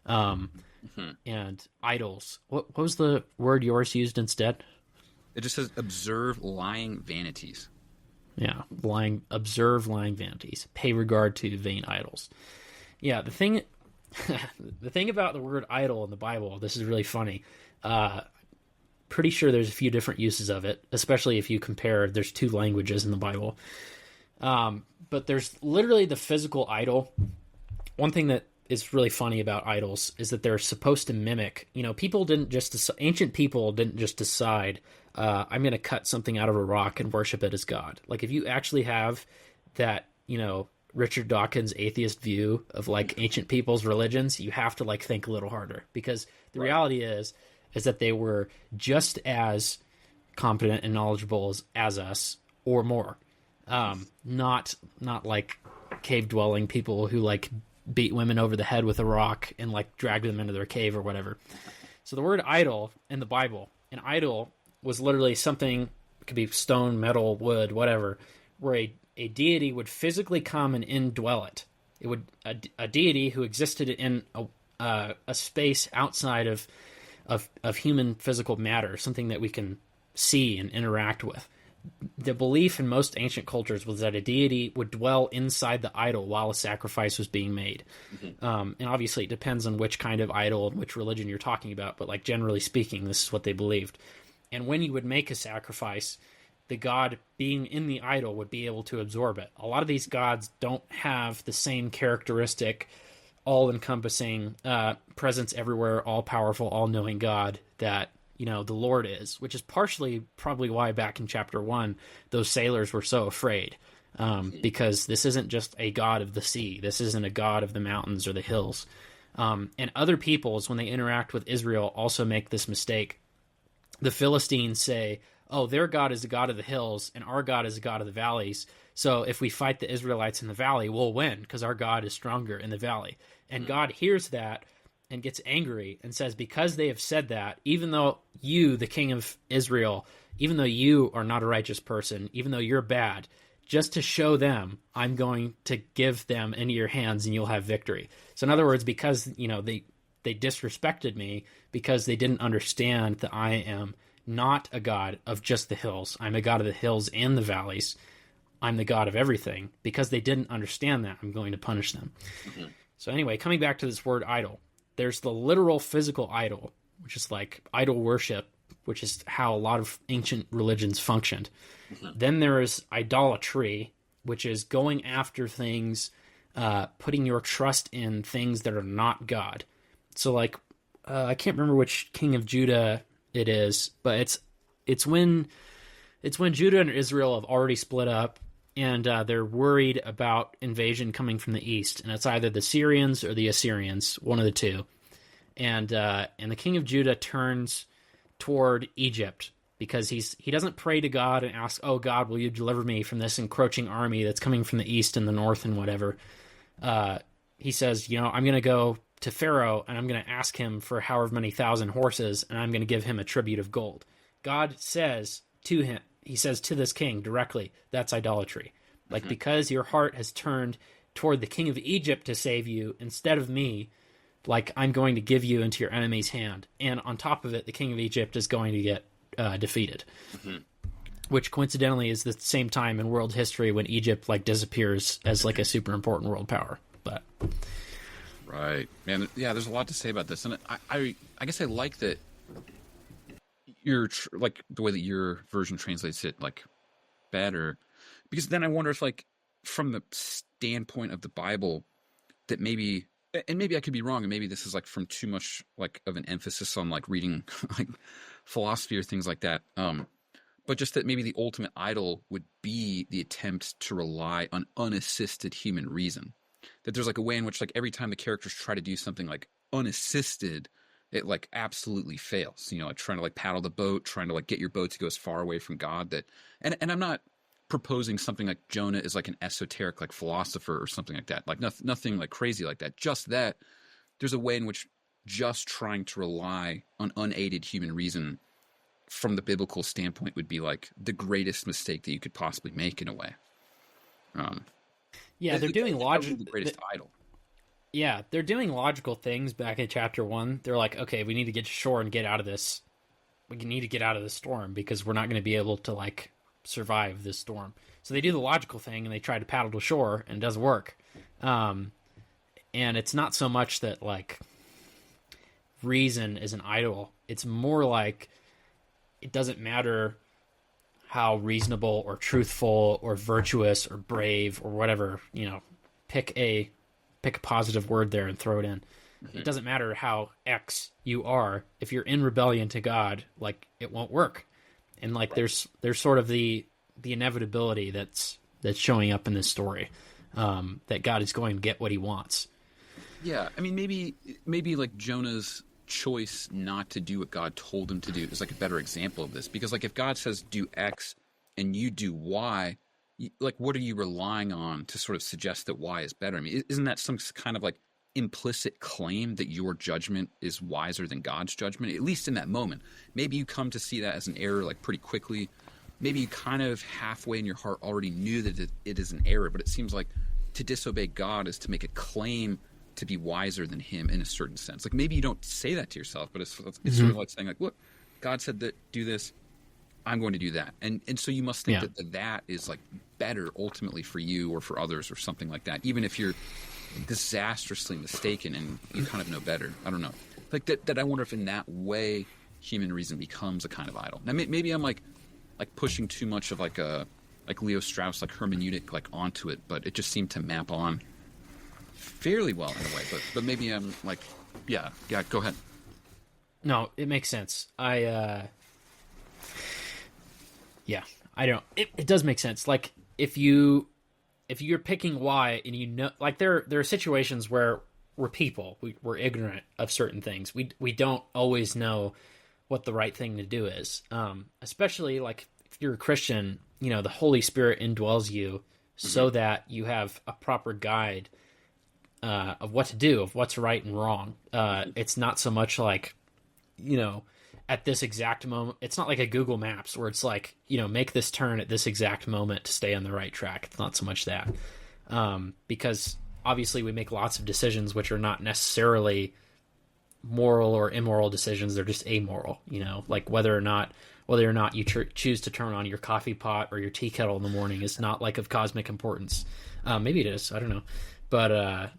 And idols. What was the word yours used instead? It just says observe lying vanities. Yeah, observe lying vanities. Pay regard to vain idols. Yeah, the thing about the word idol in the Bible, this is really funny. Pretty sure there's a few different uses of it, especially if you compare, there's 2 languages in the Bible. But there's literally the physical idol. One thing that is really funny about idols is that they're supposed to mimic, ancient people didn't just decide, I'm going to cut something out of a rock and worship it as God. Like if you actually have that, Richard Dawkins' atheist view of like ancient people's religions, you have to like think a little harder, because the reality is that they were just as competent and knowledgeable as us, or more. Not like cave dwelling people who like beat women over the head with a rock and like dragged them into their cave or whatever. So the word idol in the Bible, an idol was literally something, it could be stone, metal, wood, whatever, where a deity would physically come and indwell it. It would a deity who existed in a space outside of human physical matter, something that we can see and interact with. the belief in most ancient cultures was that a deity would dwell inside the idol while a sacrifice was being made. And obviously it depends on which kind of idol and which religion you're talking about, but like generally speaking, this is what they believed. And when you would make a sacrifice, the god being in the idol would be able to absorb it. A lot of these gods don't have the same characteristic, all-encompassing, presence everywhere, all-powerful, all-knowing God that, the Lord is, which is partially probably why back in chapter 1, those sailors were so afraid, because this isn't just a god of the sea. This isn't a god of the mountains or the hills. And other peoples, when they interact with Israel, also make this mistake. The Philistines say, oh, their God is a God of the hills, and our God is a God of the valleys. So if we fight the Israelites in the valley, we'll win, because our God is stronger in the valley. And God hears that and gets angry and says, because they have said that, even though you, the king of Israel, even though you are not a righteous person, even though you're bad, just to show them, I'm going to give them into your hands and you'll have victory. So in other words, because, they disrespected me, because they didn't understand that I am not a God of just the hills. I'm a God of the hills and the valleys. I'm the God of everything. Because they didn't understand that, I'm going to punish them. So anyway, coming back to this word idol, there's the literal physical idol, which is like idol worship, which is how a lot of ancient religions functioned. Then there is idolatry, which is going after things, putting your trust in things that are not God. So like, I can't remember which king of Judah it is, but it's when Judah and Israel have already split up, and they're worried about invasion coming from the east, and it's either the Syrians or the Assyrians, one of the two. And the king of Judah turns toward Egypt because he doesn't pray to God and ask, oh God, will you deliver me from this encroaching army that's coming from the east and the north and whatever. He says, I'm going to go to Pharaoh, and I'm going to ask him for however many thousand horses, and I'm going to give him a tribute of gold. God says to him, he says to this king directly, that's idolatry. Like, because your heart has turned toward the king of Egypt to save you instead of me, like, I'm going to give you into your enemy's hand. And on top of it, the king of Egypt is going to get defeated. Which coincidentally is the same time in world history when Egypt, like, disappears as, like, a super important world power. But... Right, man. Yeah, there's a lot to say about this, and I guess I like that you're like the way that your version translates it, like, better, because then I wonder if, like, from the standpoint of the Bible, that maybe, and maybe I could be wrong, and maybe this is like from too much like of an emphasis on like reading like philosophy or things like that, but just that maybe the ultimate idol would be the attempt to rely on unassisted human reason. That there's like a way in which like every time the characters try to do something like unassisted, it like absolutely fails. Like trying to like paddle the boat, trying to like get your boat to go as far away from God that, and I'm not proposing something like Jonah is like an esoteric like philosopher or something like that. Like nothing like crazy like that. Just that there's a way in which just trying to rely on unaided human reason from the biblical standpoint would be like the greatest mistake that you could possibly make in a way. Yeah, they're doing logic. The greatest idol. Yeah, they're doing logical things back in chapter 1. They're like, okay, we need to get to shore and get out of this. We need to get out of the storm because we're not going to be able to like survive this storm. So they do the logical thing and they try to paddle to shore and it doesn't work. And it's not so much that like reason is an idol. It's more like it doesn't matter how reasonable or truthful or virtuous or brave or whatever, pick a positive word there and throw it in. It doesn't matter how X you are. If you're in rebellion to God, like it won't work. And like there's sort of the inevitability that's showing up in this story, that God is going to get what he wants. Yeah, I mean maybe like Jonah's choice not to do what God told him to do is like a better example of this, because like if God says do X and you do Y, like what are you relying on to sort of suggest that Y is better? I mean, isn't that some kind of like implicit claim that your judgment is wiser than God's judgment, at least in that moment? Maybe you come to see that as an error like pretty quickly. Maybe you kind of halfway in your heart already knew that it is an error, but it seems like to disobey God is to make a claim to be wiser than him in a certain sense. Like maybe you don't say that to yourself, but it's sort of like saying like, look, God said that do this. I'm going to do that. And so you must think Yeah. that is like better ultimately for you or for others or something like that, even if you're disastrously mistaken and you kind of know better. I don't know. Like that I wonder if in that way human reason becomes a kind of idol. Now maybe I'm like pushing too much of like Leo Strauss, like hermeneutic, like onto it, but it just seemed to map on fairly well in a way. But maybe I'm like, yeah, go ahead. No, it makes sense. Yeah, I don't. It does make sense. Like if you're picking why, and you know, like there are situations where we're people, we're ignorant of certain things. We don't always know what the right thing to do is. Especially like if you're a Christian, you know, the Holy Spirit indwells you so that you have a proper guide of what to do, of what's right and wrong. It's not so much like, you know, at this exact moment, it's not like a Google Maps where it's like, you know, make this turn at this exact moment to stay on the right track. It's not so much that. Because obviously we make lots of decisions which are not necessarily moral or immoral decisions. They're just amoral, you know, like whether or not you choose to turn on your coffee pot or your tea kettle in the morning is not like of cosmic importance. Maybe it is, I don't know. But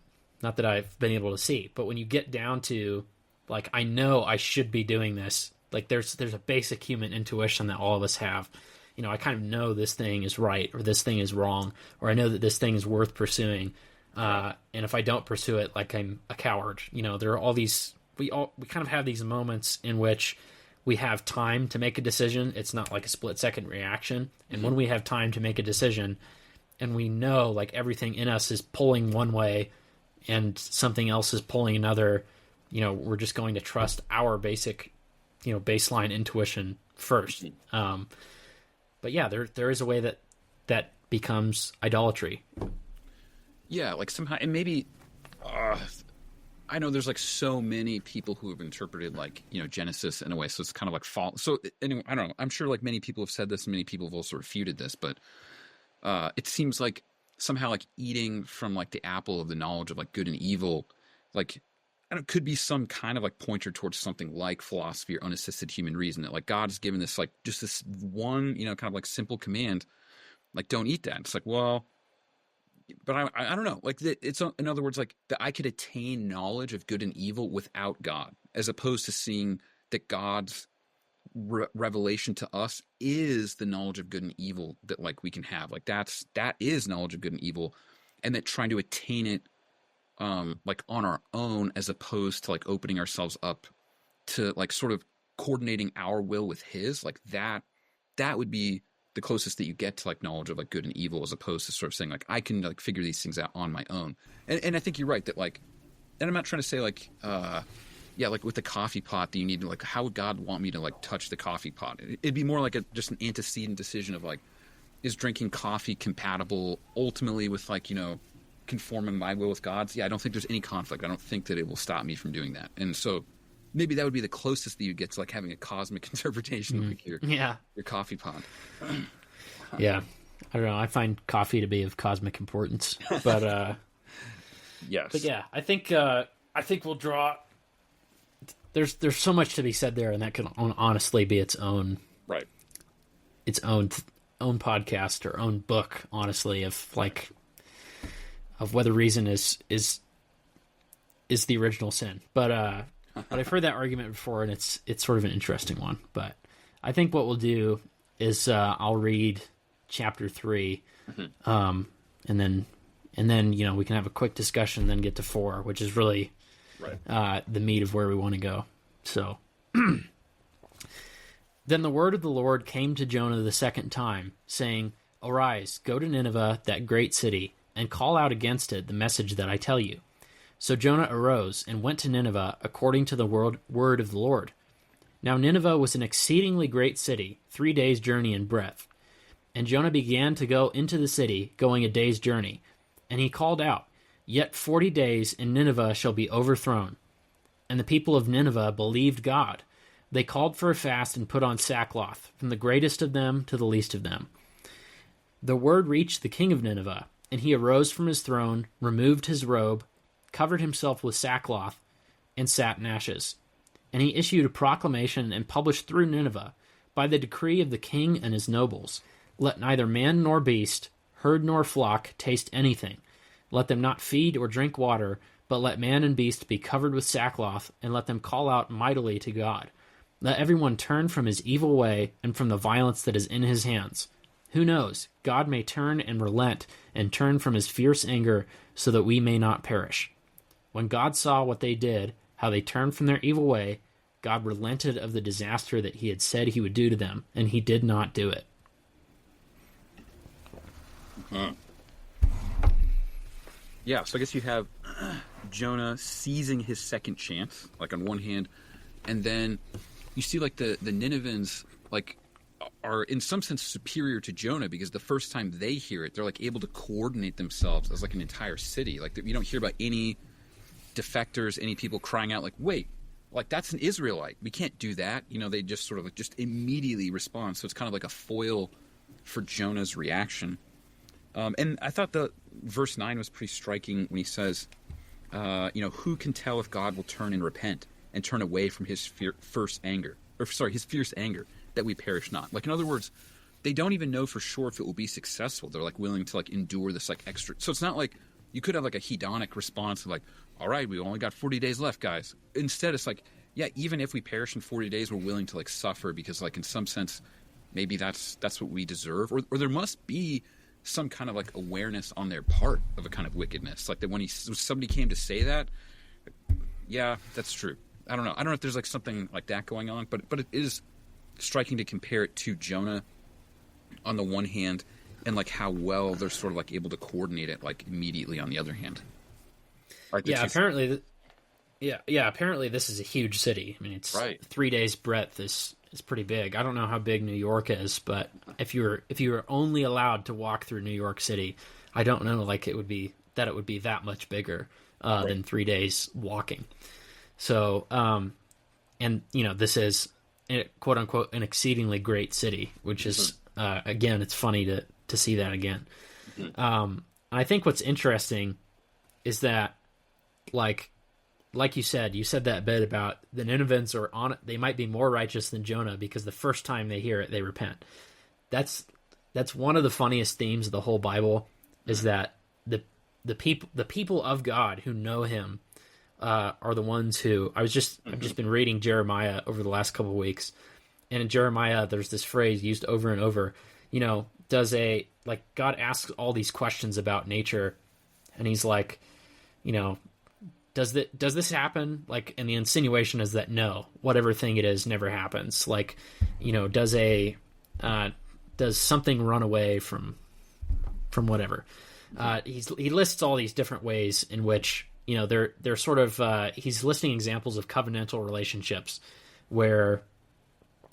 not that I've been able to see. But when you get down to, like, I know I should be doing this. Like, there's a basic human intuition that all of us have. You know, I kind of know this thing is right or this thing is wrong, or I know that this thing is worth pursuing. And if I don't pursue it, like, I'm a coward. You know, there are all these. We kind of have these moments in which we have time to make a decision. It's not like a split-second reaction. And when we have time to make a decision, and we know, like, everything in us is pulling one way, and something else is pulling another, you know, we're just going to trust our basic, you know, baseline intuition first. But yeah, there is a way that becomes idolatry. Yeah, like somehow, and maybe, I know there's like so many people who have interpreted like, you know, Genesis in a way, so it's kind of like fall. So anyway, I don't know. I'm sure like many people have said this, and many people have also refuted this, but it seems like somehow like eating from like the apple of the knowledge of like good and evil, like I don't know, could be some kind of like pointer towards something like philosophy or unassisted human reason, that like God's given this like just this one, you know, kind of like simple command, like don't eat that. It's like, well, but I don't know, like it's in other words like that I could attain knowledge of good and evil without God, as opposed to seeing that God's revelation to us is the knowledge of good and evil that like we can have, like that is knowledge of good and evil, and that trying to attain it like on our own, as opposed to like opening ourselves up to like sort of coordinating our will with his, like that would be the closest that you get to like knowledge of like good and evil, as opposed to sort of saying like I can like figure these things out on my own. And I think you're right that like, and I'm not trying to say like yeah, like with the coffee pot that you need to like, how would God want me to like touch the coffee pot? It'd be more like just an antecedent decision of like, is drinking coffee compatible ultimately with like, you know, conforming my will with God's? Yeah, I don't think there's any conflict. I don't think that it will stop me from doing that. And so maybe that would be the closest that you get to like having a cosmic interpretation of like your coffee pot. Yeah, I don't know. I find coffee to be of cosmic importance, but yes. But yeah, I think we'll draw. There's so much to be said there, and that can honestly be its own own podcast or own book, honestly, of whether reason is the original sin. But I've heard that argument before, and it's sort of an interesting one. But I think what we'll do is I'll read chapter 3, and then you know we can have a quick discussion, and then get to 4, which is really the meat of where we want to go. So then the word of the Lord came to Jonah the second time, saying, "Arise, go to Nineveh, that great city, and call out against it the message that I tell you." So Jonah arose and went to Nineveh according to the word of the Lord. Now Nineveh was an exceedingly great city, 3 days' journey in breadth. And Jonah began to go into the city, going a day's journey. And he called out, "Yet 40 days, and Nineveh shall be overthrown." And the people of Nineveh believed God. They called for a fast and put on sackcloth, from the greatest of them to the least of them. The word reached the king of Nineveh, and he arose from his throne, removed his robe, covered himself with sackcloth, and sat in ashes. And he issued a proclamation and published through Nineveh, by the decree of the king and his nobles. Let neither man nor beast, herd nor flock, taste anything. Let them not feed or drink water, but let man and beast be covered with sackcloth, and let them call out mightily to God. Let everyone turn from his evil way and from the violence that is in his hands. Who knows? God may turn and relent and turn from his fierce anger so that we may not perish. When God saw what they did, how they turned from their evil way, God relented of the disaster that he had said he would do to them, and he did not do it. Yeah, so I guess you have Jonah seizing his second chance, like on one hand, and then you see like the Ninevans like are in some sense superior to Jonah because the first time they hear it, they're like able to coordinate themselves as like an entire city. Like you don't hear about any defectors, any people crying out like, wait, like that's an Israelite. We can't do that. You know, they just sort of like just immediately respond. So it's kind of like a foil for Jonah's reaction. And I thought the verse 9 was pretty striking when he says, who can tell if God will turn and repent and turn away from his fierce anger, that we perish not. Like, in other words, they don't even know for sure if it will be successful. They're like willing to like endure this like extra. So it's not like you could have like a hedonic response of like, all right, we only got 40 days left, guys. Instead, it's like, yeah, even if we perish in 40 days, we're willing to like suffer because like in some sense, maybe that's what we deserve. Or there must be some kind of like awareness on their part of a kind of wickedness. Like that when somebody came to say that, yeah, that's true. I don't know if there's like something like that going on, but it is striking to compare it to Jonah on the one hand and like how well they're sort of like able to coordinate it like immediately on the other hand. Apparently this is a huge city. I mean, it's right. 3 days breadth is pretty big. I don't know how big New York is, but if you were only allowed to walk through New York City, I don't know like it would be that much bigger than 3 days walking. So, and you know, this is quote unquote an exceedingly great city, which is again, it's funny to see that again. I think what's interesting is that like you said that bit about the Ninevans they might be more righteous than Jonah because the first time they hear it, they repent. That's one of the funniest themes of the whole Bible is that the people of God who know him are the ones who I've just been reading Jeremiah over the last couple of weeks, and in Jeremiah there's this phrase used over and over. You know, God asks all these questions about nature, and he's like, you know, does this happen? Like, and the insinuation is that no, whatever thing it is never happens. Like, you know, does something run away from whatever? He lists all these different ways in which, you know, they're sort of he's listing examples of covenantal relationships where,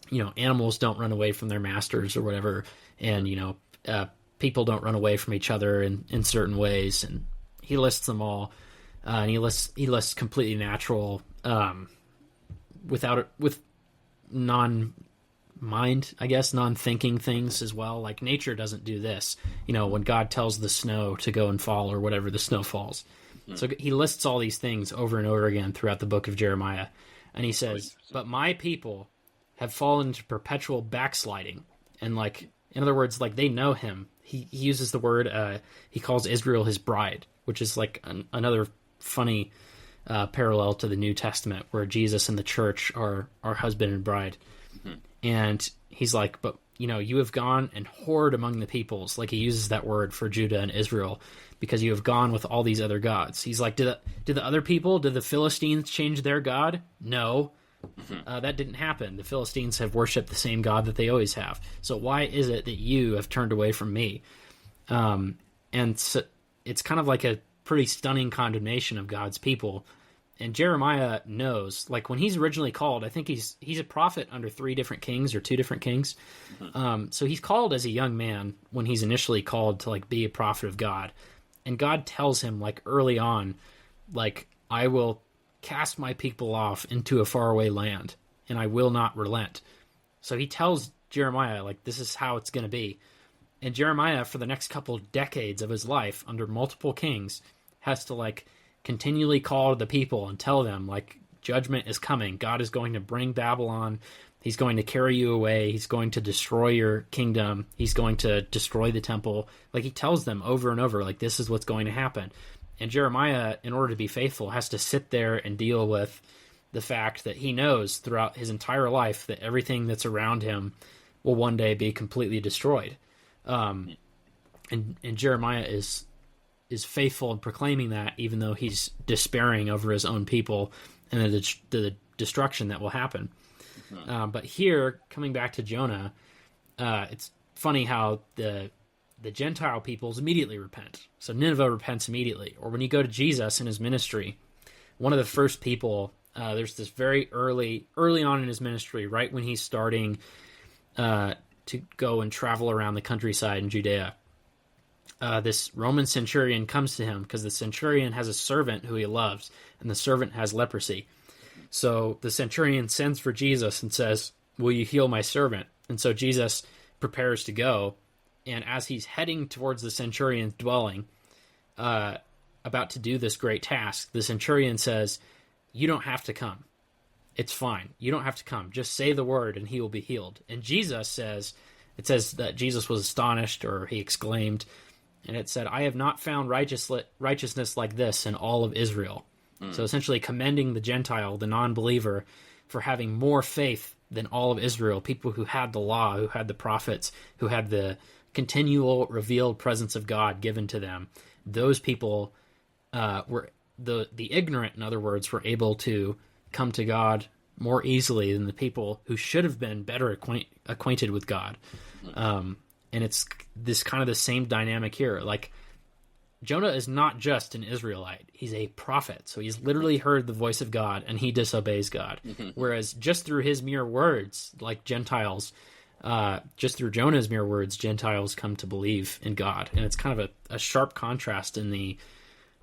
you know, animals don't run away from their masters or whatever, and you know, people don't run away from each other in certain ways, and he lists them all. And he lists completely natural, with non-mind, I guess, non-thinking things as well. Like nature doesn't do this. You know, when God tells the snow to go and fall or whatever, the snow falls. So he lists all these things over and over again throughout the book of Jeremiah. And he says, but my people have fallen into perpetual backsliding. And like, in other words, like they know him. He uses the word, he calls Israel his bride, which is like another funny parallel to the New Testament where Jesus and the church are husband and bride. And he's like, but you know, you have gone and whored among the peoples. Like he uses that word for Judah and Israel because you have gone with all these other gods. He's like, did the other people, did the Philistines change their God? No, that didn't happen. The Philistines have worshipped the same God that they always have. So why is it that you have turned away from me? And so it's kind of like a pretty stunning condemnation of God's people. And Jeremiah knows, like when he's originally called, I think he's a prophet under 3 different kings or 2 different kings. So he's called as a young man when he's initially called to like be a prophet of God. And God tells him like early on, like, I will cast my people off into a faraway land and I will not relent. So he tells Jeremiah, like, this is how it's going to be. And Jeremiah, for the next couple decades of his life under multiple kings, has to like continually call to the people and tell them like judgment is coming. God is going to bring Babylon. He's going to carry you away. He's going to destroy your kingdom. He's going to destroy the temple. Like, he tells them over and over, like, this is what's going to happen. And Jeremiah, in order to be faithful, has to sit there and deal with the fact that he knows throughout his entire life that everything that's around him will one day be completely destroyed. And Jeremiah is faithful in proclaiming that, even though he's despairing over his own people and the destruction that will happen. But here, coming back to Jonah, it's funny how the Gentile peoples immediately repent. So Nineveh repents immediately. Or when you go to Jesus in his ministry, one of the first people, there's this very early on in his ministry, right when he's starting to go and travel around the countryside in Judea. This Roman centurion comes to him because the centurion has a servant who he loves, and the servant has leprosy. So the centurion sends for Jesus and says, will you heal my servant? And so Jesus prepares to go, and as he's heading towards the centurion's dwelling, about to do this great task, the centurion says, you don't have to come. It's fine. You don't have to come. Just say the word and he will be healed. And Jesus says, it says that Jesus was astonished, or he exclaimed, and it said, I have not found righteousness like this in all of Israel. So essentially commending the Gentile, the non-believer, for having more faith than all of Israel, people who had the law, who had the prophets, who had the continual revealed presence of God given to them. Those people were the ignorant, in other words, were able to come to God more easily than the people who should have been better acquainted with God. And it's this kind of the same dynamic here. Like, Jonah is not just an Israelite. He's a prophet. So he's literally heard the voice of God and he disobeys God. Whereas just through his mere words, like Gentiles, just through Jonah's mere words, Gentiles come to believe in God. And it's kind of a sharp contrast in the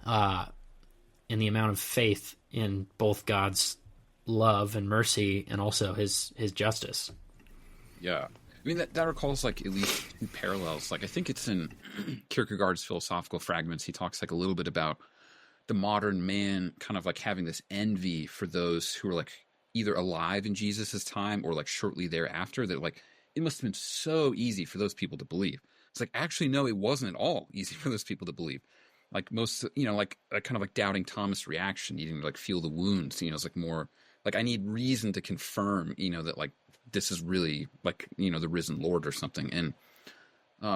amount of faith in both God's love and mercy and also his justice. Yeah. I mean, that recalls, like, at least two parallels. Like, I think it's in Kierkegaard's Philosophical Fragments. He talks, like, a little bit about the modern man kind of, like, having this envy for those who are, like, either alive in Jesus's time or, like, shortly thereafter. That, like, it must have been so easy for those people to believe. It's like, actually, no, it wasn't at all easy for those people to believe. Like, most, you know, like, a kind of, like, doubting Thomas reaction, needing to, like, feel the wounds. You know, it's, like, more, like, I need reason to confirm, you know, that, like, this is really, like, you know, the risen Lord or something. And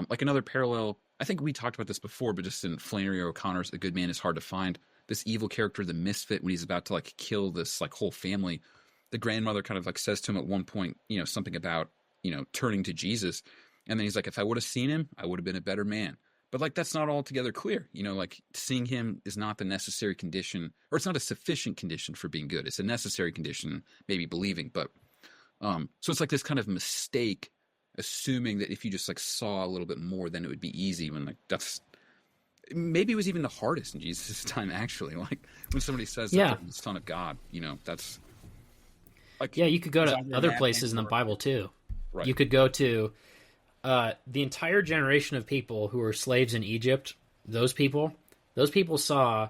like, another parallel, I think we talked about this before, but just in Flannery O'Connor's A Good Man Is Hard to Find, this evil character, the misfit, when he's about to, like, kill this, like, whole family, the grandmother kind of, like, says to him at one point, you know, something about, you know, turning to Jesus. And then he's like, if I would have seen him, I would have been a better man. But, like, that's not altogether clear. You know, like, seeing him is not the necessary condition, or it's not a sufficient condition for being good. It's a necessary condition, maybe believing, but so it's like this kind of mistake, assuming that if you just, like, saw a little bit more, then it would be easy. When, like, that's maybe it was even the hardest in Jesus' time, actually. Like, when somebody says that they're the Son of God, you know, that's like, yeah. You could go to other places in the Bible too. Right. You could go to the entire generation of people who were slaves in Egypt. Those people saw,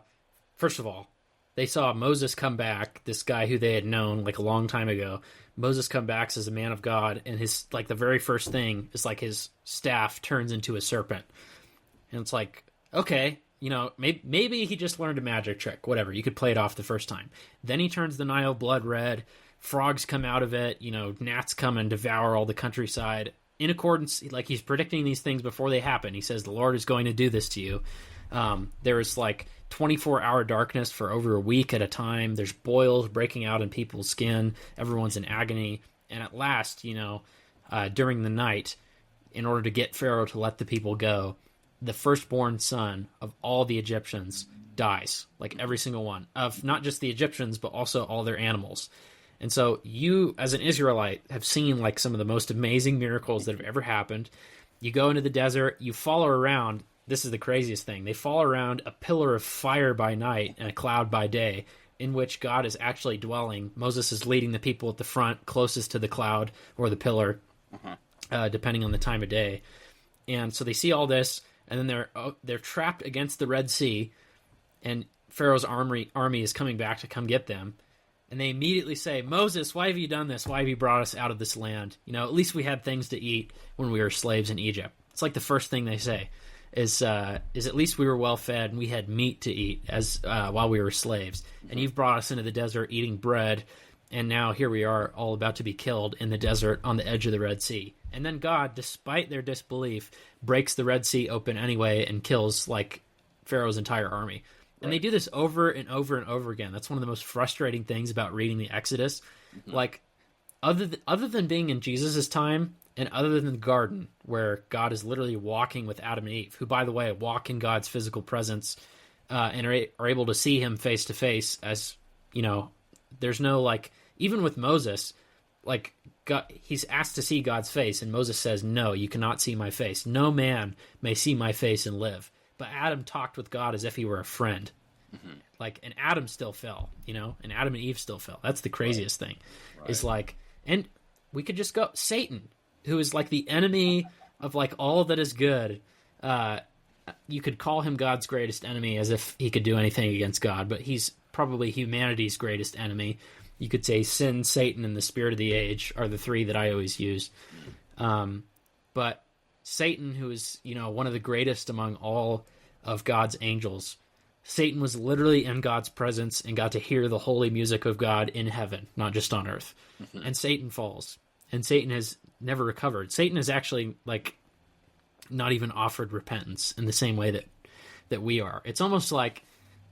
first of all, they saw Moses come back, this guy who they had known, like, a long time ago. Moses comes back as a man of God, and his, like, the very first thing is, like, his staff turns into a serpent. And it's like, okay, you know, maybe he just learned a magic trick, whatever. You could play it off the first time. Then he turns the Nile blood red, frogs come out of it, you know, gnats come and devour all the countryside. In accordance, like, he's predicting these things before they happen. He says, the Lord is going to do this to you. There is, like, 24-hour darkness for over a week at a time. There's boils breaking out in people's skin. Everyone's in agony. And at last, you know, during the night, in order to get Pharaoh to let the people go, the firstborn son of all the Egyptians dies, like every single one, of not just the Egyptians, but also all their animals. And so you, as an Israelite, have seen, like, some of the most amazing miracles that have ever happened. You go into the desert, you follow around. This is the craziest thing. They follow around a pillar of fire by night and a cloud by day, in which God is actually dwelling. Moses is leading the people at the front, closest to the cloud or the pillar, depending on the time of day. And so they see all this, and then they're trapped against the Red Sea, and Pharaoh's army is coming back to come get them. And they immediately say, Moses, why have you done this? Why have you brought us out of this land? At least we had things to eat when we were slaves in Egypt. It's like the first thing they say is at least we were well fed and we had meat to eat while we were slaves. And you've brought us into the desert eating bread, and now here we are all about to be killed in the desert on the edge of the Red Sea. And then God, despite their disbelief, breaks the Red Sea open anyway and kills like Pharaoh's entire army. And they do this over and over and over again. That's one of the most frustrating things about reading the Exodus. Mm-hmm. Like, other than being in Jesus' time, and other than the garden, where God is literally walking with Adam and Eve, who, by the way, walk in God's physical presence and are able to see him face to face, as, there's no, like, even with Moses, like, God, he's asked to see God's face, and Moses says, no, you cannot see my face. No man may see my face and live. But Adam talked with God as if he were a friend. Mm-hmm. Like, and Adam still fell, and Adam and Eve still fell. That's the craziest thing. Right. Is like, and we could just go, Satan, who is like the enemy of like all that is good. You could call him God's greatest enemy as if he could do anything against God, but he's probably humanity's greatest enemy. You could say sin, Satan, and the spirit of the age are the three that I always use. But Satan, who is, one of the greatest among all of God's angels, Satan was literally in God's presence and got to hear the holy music of God in heaven, not just on earth. Mm-hmm. And Satan falls. And Satan has never recovered. Satan is actually, like, not even offered repentance in the same way that we are. It's almost like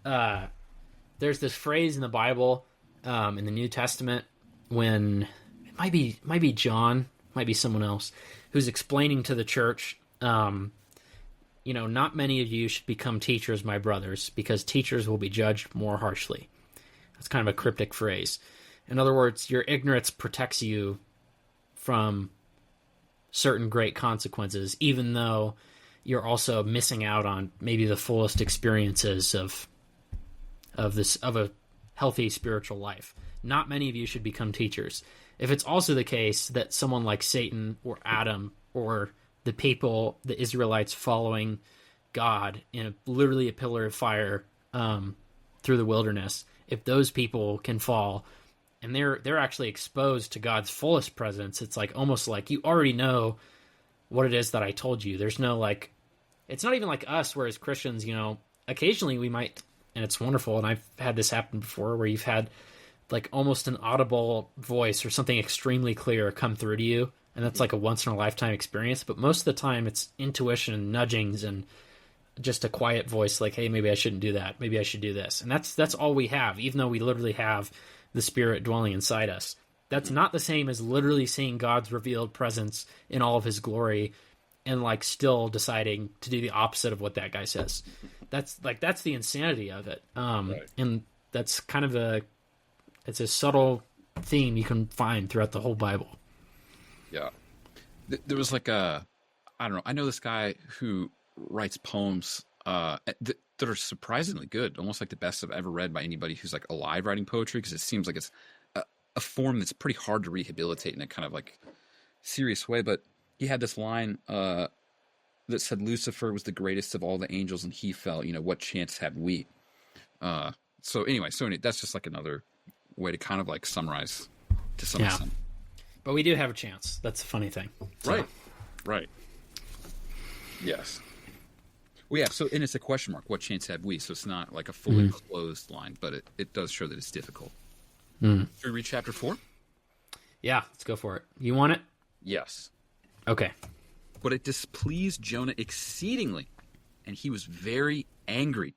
there's this phrase in the Bible, in the New Testament, when it might be John, might be someone else, who's explaining to the church, not many of you should become teachers, my brothers, because teachers will be judged more harshly. That's kind of a cryptic phrase. In other words, your ignorance protects you from certain great consequences, even though you're also missing out on maybe the fullest experiences of a healthy spiritual life. Not many of you should become teachers. If it's also the case that someone like Satan or Adam or the people, the Israelites following God in literally a pillar of fire through the wilderness, if those people can fall and they're actually exposed to God's fullest presence, it's like almost like you already know what it is that I told you. There's no like, it's not even like us, where as Christians, occasionally we might, and it's wonderful, and I've had this happen before, where you've had like almost an audible voice or something extremely clear come through to you, and that's like a once-in-a-lifetime experience. But most of the time it's intuition and nudgings and just a quiet voice like, hey, maybe I shouldn't do that. Maybe I should do this. And that's all we have, even though we literally have the Spirit dwelling inside us. That's not the same as literally seeing God's revealed presence in all of his glory and like still deciding to do the opposite of what that guy says. That's the insanity of it. Right. And that's kind of it's a subtle theme you can find throughout the whole Bible. Yeah. There was like I don't know. I know this guy who writes poems that are surprisingly good, almost like the best I've ever read by anybody who's like alive writing poetry, because it seems like it's a form that's pretty hard to rehabilitate in a kind of like serious way. But he had this line that said, Lucifer was the greatest of all the angels and he fell. What chance had we? So anyway, that's just like another way to kind of like summarize to some extent. But we do have a chance. That's the funny thing. So. Right. Yes. Well, yeah, so, and it's a question mark. What chance have we? So it's not like a fully closed line, but it does show that it's difficult. Should we read chapter 4? Yeah, let's go for it. You want it? Yes. Okay. But it displeased Jonah exceedingly, and he was very angry.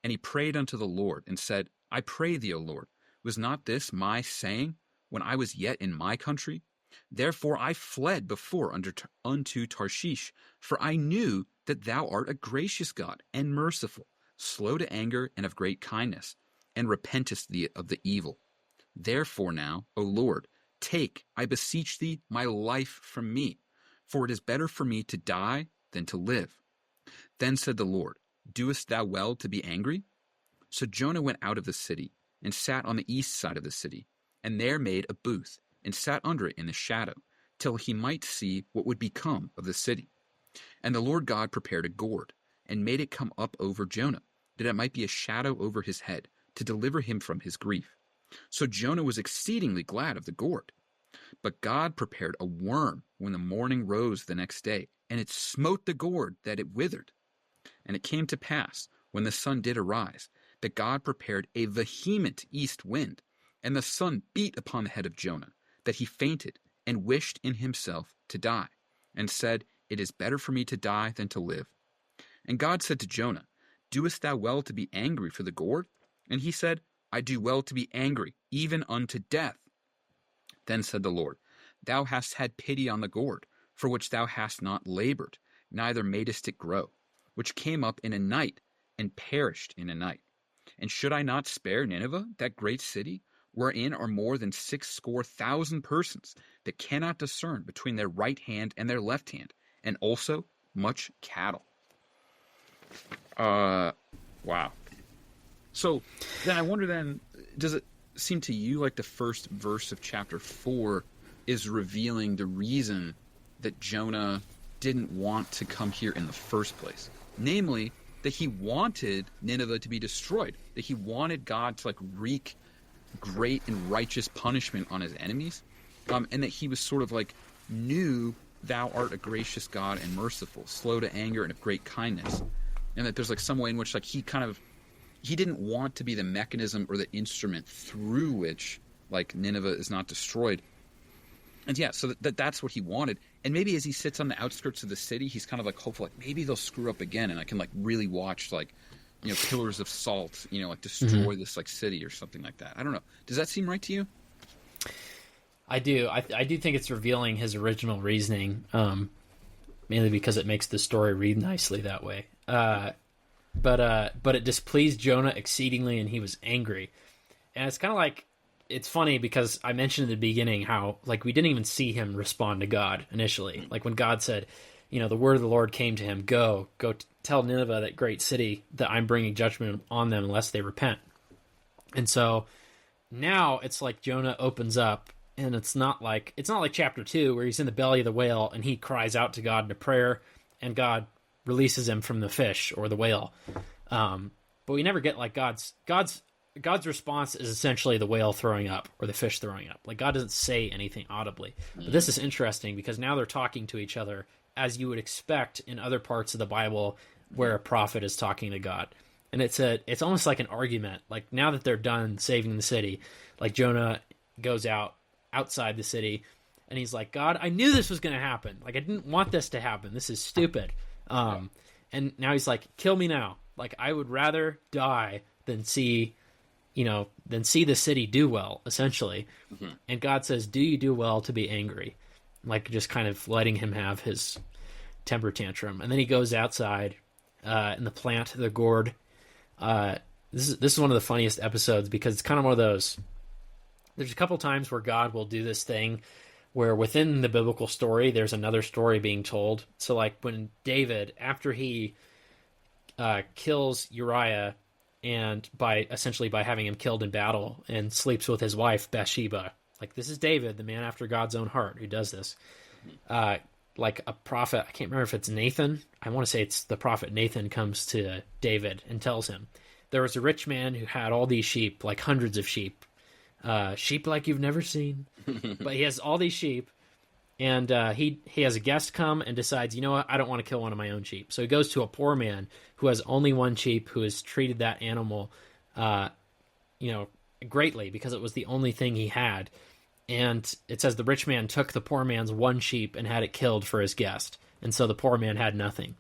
And he prayed unto the Lord and said, I pray thee, O Lord, was not this my saying when I was yet in my country? Therefore I fled before unto Tarshish, for I knew that thou art a gracious God and merciful, slow to anger and of great kindness, and repentest thee of the evil. Therefore now, O Lord, take, I beseech thee, my life from me, for it is better for me to die than to live. Then said the Lord, Doest thou well to be angry? So Jonah went out of the city, and sat on the east side of the city, and there made a booth, and sat under it in the shadow, till he might see what would become of the city. And the Lord God prepared a gourd, and made it come up over Jonah, that it might be a shadow over his head, to deliver him from his grief. So Jonah was exceedingly glad of the gourd. But God prepared a worm when the morning rose the next day, and it smote the gourd that it withered. And it came to pass, when the sun did arise, that God prepared a vehement east wind, and the sun beat upon the head of Jonah, that he fainted, and wished in himself to die, and said, It is better for me to die than to live. And God said to Jonah, Doest thou well to be angry for the gourd? And he said, I do well to be angry, even unto death. Then said the Lord, Thou hast had pity on the gourd, for which thou hast not labored, neither madest it grow, which came up in a night, and perished in a night. And should I not spare Nineveh, that great city, wherein are more than 60,000 persons, that cannot discern between their right hand and their left hand, and also much cattle? Wow. So then I wonder then, does it seem to you like the first verse of chapter 4 is revealing the reason that Jonah didn't want to come here in the first place? Namely, that he wanted Nineveh to be destroyed, that he wanted God to like wreak great and righteous punishment on his enemies, and that he was sort of like, knew thou art a gracious God and merciful, slow to anger and of great kindness, and that there's like some way in which like he didn't want to be the mechanism or the instrument through which like Nineveh is not destroyed. And yeah, so that's what he wanted. And maybe as he sits on the outskirts of the city, he's kind of like hopeful, like maybe they'll screw up again, and I can like really watch like, you know, pillars of salt, you know, like destroy this like city or something like that. I don't know. Does that seem right to you? I do. I do think it's revealing his original reasoning, mainly because it makes the story read nicely that way. But it displeased Jonah exceedingly, and he was angry. And it's kind of like, it's funny because I mentioned in the beginning how like we didn't even see him respond to God initially. Like when God said, you know, the word of the Lord came to him, go tell Nineveh, that great city, that I'm bringing judgment on them unless they repent. And so now it's like Jonah opens up, and it's not like chapter 2 where he's in the belly of the whale and he cries out to God in a prayer and God releases him from the fish or the whale. But we never get like God's response is essentially the whale throwing up or the fish throwing up. Like God doesn't say anything audibly. But this is interesting because now they're talking to each other as you would expect in other parts of the Bible where a prophet is talking to God. And it's almost like an argument. Like now that they're done saving the city, like Jonah goes outside the city and he's like, God, I knew this was going to happen. Like I didn't want this to happen. This is stupid. And now he's like, kill me now. Like I would rather die than see the city do well, essentially. Mm-hmm. And God says, do you do well to be angry? Like just kind of letting him have his temper tantrum. And then he goes outside in the plant, the gourd. This is one of the funniest episodes because it's kind of one of those, there's a couple times where God will do this thing where within the biblical story, there's another story being told. So like when David, after he kills Uriah, and by having him killed in battle and sleeps with his wife Bathsheba, like this is David, the man after God's own heart, who does this. Like a prophet, I can't remember if it's Nathan. I want to say it's the prophet Nathan comes to David and tells him there was a rich man who had all these sheep, like hundreds of sheep, sheep like you've never seen. But he has all these sheep, and he has a guest come and decides, you know what, I don't want to kill one of my own sheep. So he goes to a poor man who has only one sheep, who has treated that animal, greatly because it was the only thing he had. And it says the rich man took the poor man's one sheep and had it killed for his guest. And so the poor man had nothing.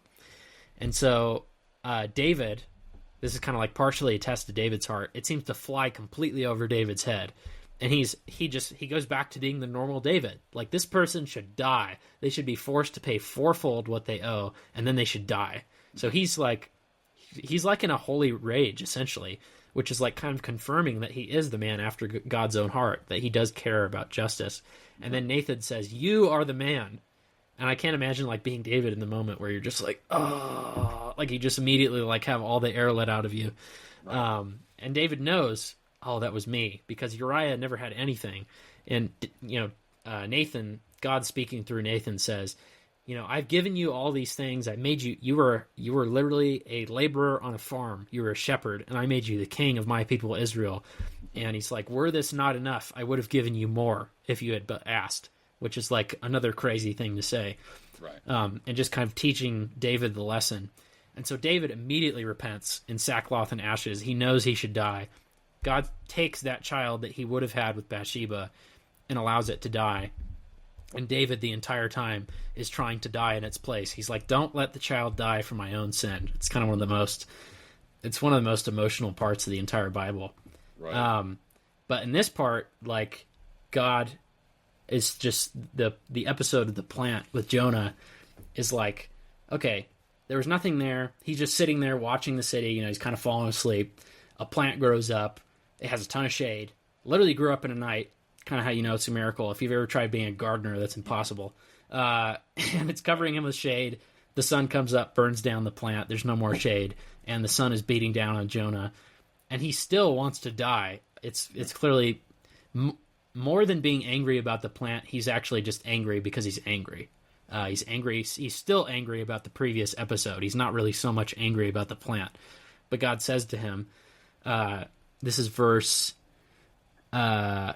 And so David, this is kind of like partially a test to David's heart. It seems to fly completely over David's head. And he goes back to being the normal David. Like this person should die. They should be forced to pay fourfold what they owe, and then they should die. So he's like in a holy rage, essentially, which is like kind of confirming that he is the man after God's own heart, that he does care about justice. And then Nathan says, you are the man. And I can't imagine like being David in the moment where you're just like, oh, like you just immediately like have all the air let out of you. Right. And David knows, oh, that was me, because Uriah never had anything. And, Nathan, God speaking through Nathan says, I've given you all these things. I made you, you were literally a laborer on a farm. You were a shepherd, and I made you the king of my people Israel. And he's like, were this not enough, I would have given you more if you had but asked, which is like another crazy thing to say. Right. And just kind of teaching David the lesson. And so David immediately repents in sackcloth and ashes. He knows he should die. God takes that child that he would have had with Bathsheba and allows it to die. And David, the entire time, is trying to die in its place. He's like, don't let the child die for my own sin. It's kind of one of the most emotional parts of the entire Bible. Right. But in this part, like, God is just the episode of the plant with Jonah is like, okay, there was nothing there. He's just sitting there watching the city. He's kind of falling asleep. A plant grows up. It has a ton of shade. Literally grew up in a night. Kind of how you know it's a miracle. If you've ever tried being a gardener, that's impossible. And it's covering him with shade. The sun comes up, burns down the plant. There's no more shade. And the sun is beating down on Jonah. And he still wants to die. It's clearly more than being angry about the plant. He's actually just angry because he's angry. He's angry. He's still angry about the previous episode. He's not really so much angry about the plant. But God says to him, this is verse 8.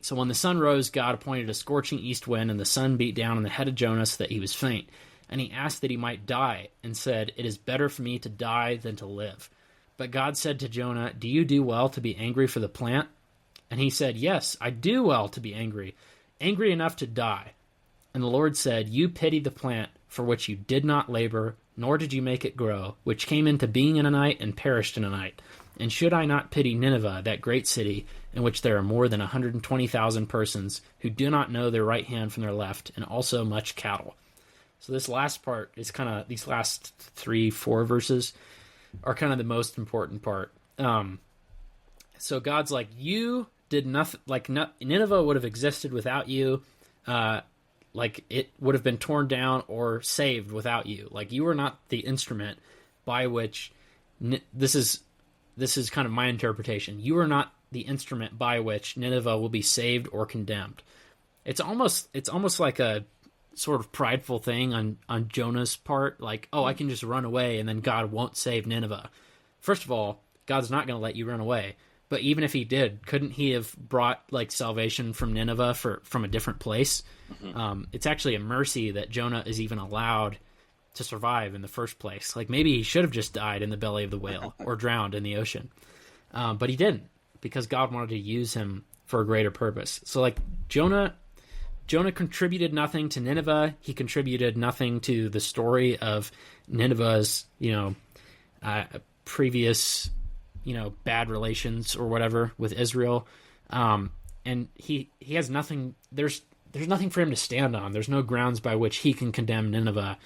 So when the sun rose, God appointed a scorching east wind, and the sun beat down on the head of Jonah so that he was faint. And he asked that he might die, and said, it is better for me to die than to live. But God said to Jonah, do you do well to be angry for the plant? And he said, yes, I do well to be angry enough to die. And the Lord said, you pitied the plant for which you did not labor, nor did you make it grow, which came into being in a night and perished in a night. And should I not pity Nineveh, that great city, in which there are more than 120,000 persons who do not know their right hand from their left, and also much cattle? So this last part is kind of, these last 3-4 verses are kind of the most important part. So God's like, you did nothing, like Nineveh would have existed without you. Like it would have been torn down or saved without you. Like you were not the instrument by which, this is kind of my interpretation. You are not the instrument by which Nineveh will be saved or condemned. It's almost like a sort of prideful thing on Jonah's part. Like, oh, I can just run away and then God won't save Nineveh. First of all, God's not going to let you run away. But even if he did, couldn't he have brought like salvation from Nineveh from a different place? Mm-hmm. It's actually a mercy that Jonah is even allowed to survive in the first place. Like maybe he should have just died in the belly of the whale or drowned in the ocean. But he didn't, because God wanted to use him for a greater purpose. So like Jonah contributed nothing to Nineveh. He contributed nothing to the story of Nineveh's, previous, bad relations or whatever with Israel. And he has nothing, there's nothing for him to stand on. There's no grounds by which he can condemn Nineveh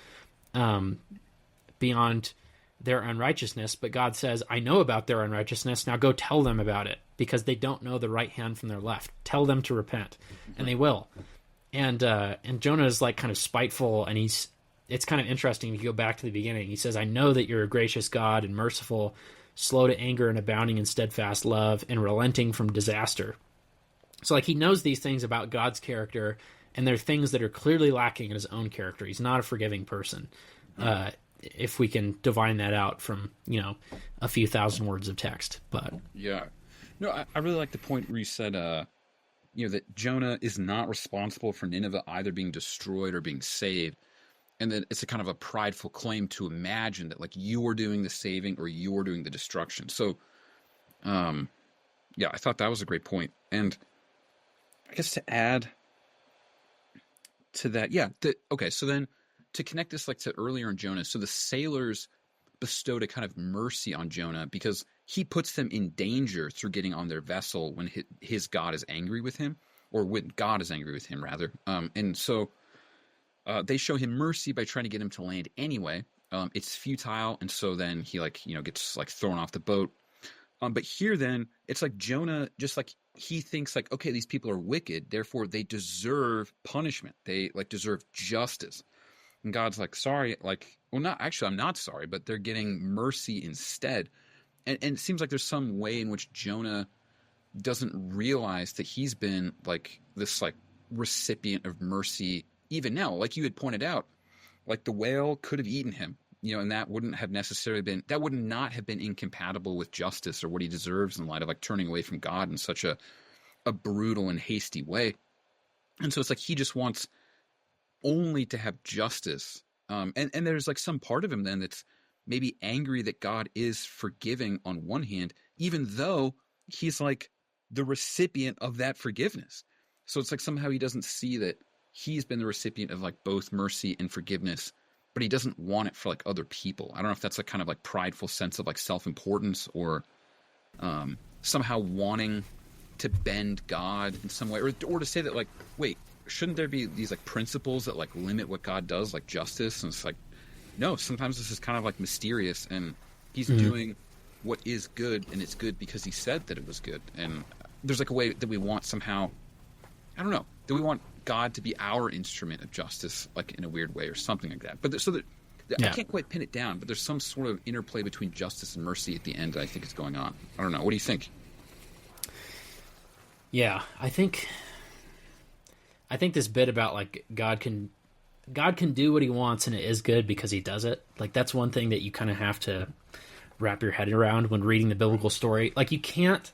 beyond their unrighteousness. But God says, I know about their unrighteousness. Now go tell them about it, because they don't know the right hand from their left. Tell them to repent, and they will. And Jonah is like kind of spiteful, and it's kind of interesting if you go back to the beginning. He says, I know that you're a gracious God and merciful, slow to anger and abounding in steadfast love, and relenting from disaster. So like he knows these things about God's character, and they're things that are clearly lacking in his own character. He's not a forgiving person. If we can divine that out from, a few thousand words of text. But yeah. No, I really like the point where you said, that Jonah is not responsible for Nineveh either being destroyed or being saved. And that it's a kind of a prideful claim to imagine that like you are doing the saving or you are doing the destruction. So, I thought that was a great point. And I guess to add to that, so then to connect this like to earlier in Jonah, so the sailors bestowed a kind of mercy on Jonah because he puts them in danger through getting on their vessel when his God is angry with him, or when God is angry with him, rather. And so they show him mercy by trying to get him to land anyway. It's futile, and so then he gets like thrown off the boat. But here then, it's like Jonah, just like he thinks like, okay, these people are wicked, therefore they deserve punishment. They like deserve justice. And God's like, sorry, I'm not sorry, but they're getting mercy instead. And it seems like there's some way in which Jonah doesn't realize that he's been like this like recipient of mercy even now, like you had pointed out, like the whale could have eaten him, and that wouldn't have necessarily been, that would not have been incompatible with justice or what he deserves in light of like turning away from God in such a brutal and hasty way. And so it's like he just wants only to have justice. And there's like some part of him then that's maybe angry that God is forgiving on one hand, even though he's like the recipient of that forgiveness. So it's like somehow he doesn't see that he's been the recipient of like both mercy and forgiveness, but he doesn't want it for like other people. I don't know if that's a kind of like prideful sense of like self-importance or somehow wanting to bend God in some way, or to say that like, wait, shouldn't there be these like principles that like limit what God does, like justice? And it's like, no, sometimes this is kind of like mysterious, and he's doing what is good, and it's good because he said that it was good. And there's like a way that we want somehow, I don't know, that we want God to be our instrument of justice, like in a weird way or something like that. But I can't quite pin it down, but there's some sort of interplay between justice and mercy at the end that I think is going on. I don't know. What do you think? Yeah, I think this bit about like God can do what he wants, and it is good because he does it. Like that's one thing that you kind of have to wrap your head around when reading the biblical story. Like you can't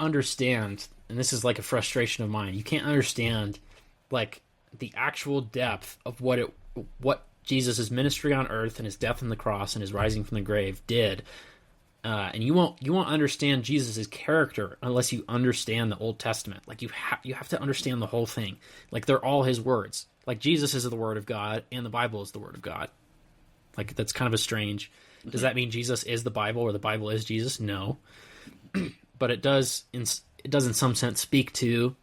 understand, and this is like a frustration of mine, you can't understand like the actual depth of what Jesus' ministry on earth and his death on the cross and his rising from the grave did. And you won't understand Jesus' character unless you understand the Old Testament. Like you have to understand the whole thing. Like they're all his words. Like Jesus is the Word of God and the Bible is the Word of God. Like that's kind of a strange. Does that mean Jesus is the Bible or the Bible is Jesus? No, but it does in some sense speak to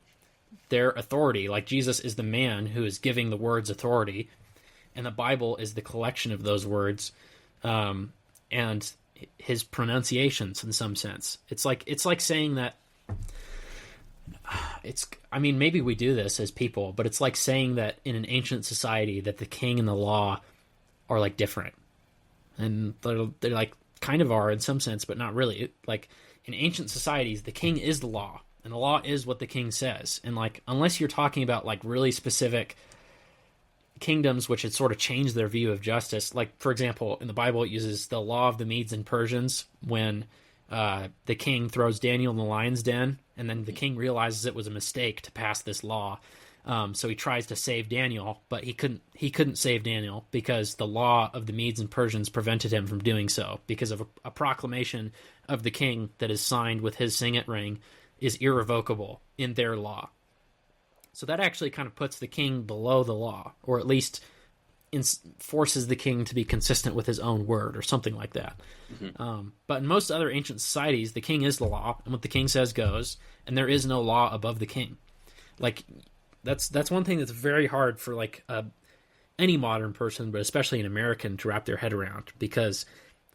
their authority. Like Jesus is the man who is giving the words authority, and the Bible is the collection of those words, and his pronunciations in some sense. It's like saying that I mean, maybe we do this as people, but it's like saying that in an ancient society that the king and the law are like different. And they're like kind of are in some sense, but not really. Like in ancient societies, the king is the law, and the law is what the king says. And like, unless you're talking about like really specific kingdoms which had sort of changed their view of justice, like for example in the Bible it uses the law of the Medes and Persians when the king throws Daniel in the lion's den, and then the king realizes it was a mistake to pass this law, so he tries to save Daniel, but he couldn't save Daniel because the law of the Medes and Persians prevented him from doing so, because of a proclamation of the king that is signed with his signet ring is irrevocable in their law. So that actually kind of puts the king below the law, or at least forces the king to be consistent with his own word or something like that. But in most other ancient societies, the king is the law, and what the king says goes, and there is no law above the king. Like that's one thing that's very hard for like any modern person, but especially an American, to wrap their head around, because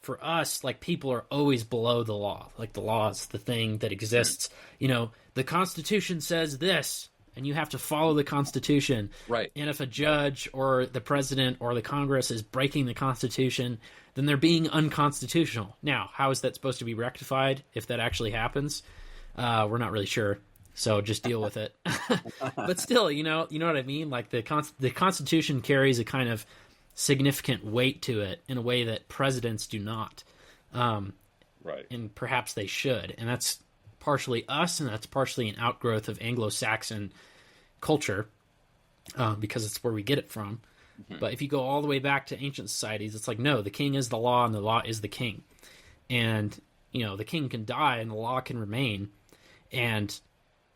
for us, like, people are always below the law. Like, the law is the thing that exists. The Constitution says this, and you have to follow the Constitution. Right. And if a judge or the president or the Congress is breaking the Constitution, then they're being unconstitutional. Now, how is that supposed to be rectified if that actually happens? We're not really sure, so just deal with it. But still, you know what I mean? Like, the Constitution carries a kind of significant weight to it in a way that presidents do not. Right. And perhaps they should. And that's partially us, and that's partially an outgrowth of Anglo-Saxon culture, because it's where we get it from. Mm-hmm. But if you go all the way back to ancient societies, it's like, no, the king is the law, and the law is the king. And, the king can die, and the law can remain. And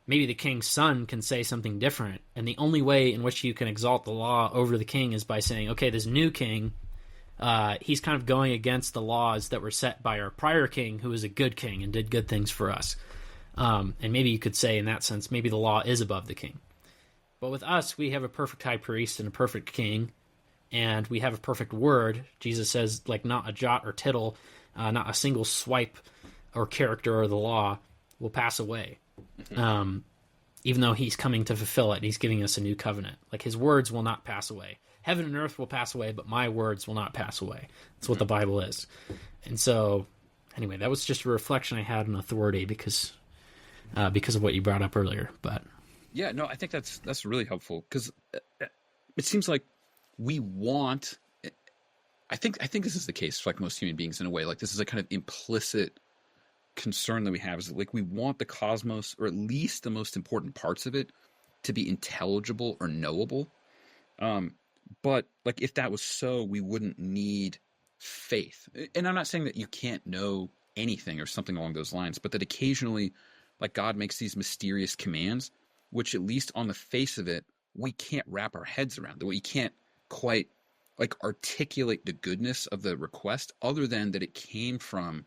maybe the king's son can say something different. And the only way in which you can exalt the law over the king is by saying, okay, this new king, he's kind of going against the laws that were set by our prior king, who was a good king and did good things for us. And maybe you could say, in that sense, maybe the law is above the king. But with us, we have a perfect high priest and a perfect king, and we have a perfect word. Jesus says, like, not a jot or tittle, not a single swipe or character of the law will pass away. Mm-hmm. Even though he's coming to fulfill it, he's giving us a new covenant. Like, his words will not pass away. Heaven and earth will pass away, but my words will not pass away. That's what the Bible is. And so, anyway, that was just a reflection I had on authority because of what you brought up earlier. But yeah, no, I think that's really helpful, because it seems like we want. I think this is the case for like most human beings in a way. Like this is a kind of implicit concern that we have, is that like we want the cosmos, or at least the most important parts of it, to be intelligible or knowable. But like if that was so, we wouldn't need faith. And I'm not saying that you can't know anything or something along those lines, but that occasionally like God makes these mysterious commands, which at least on the face of it, we can't wrap our heads around. That we can't quite like articulate the goodness of the request, other than that it came from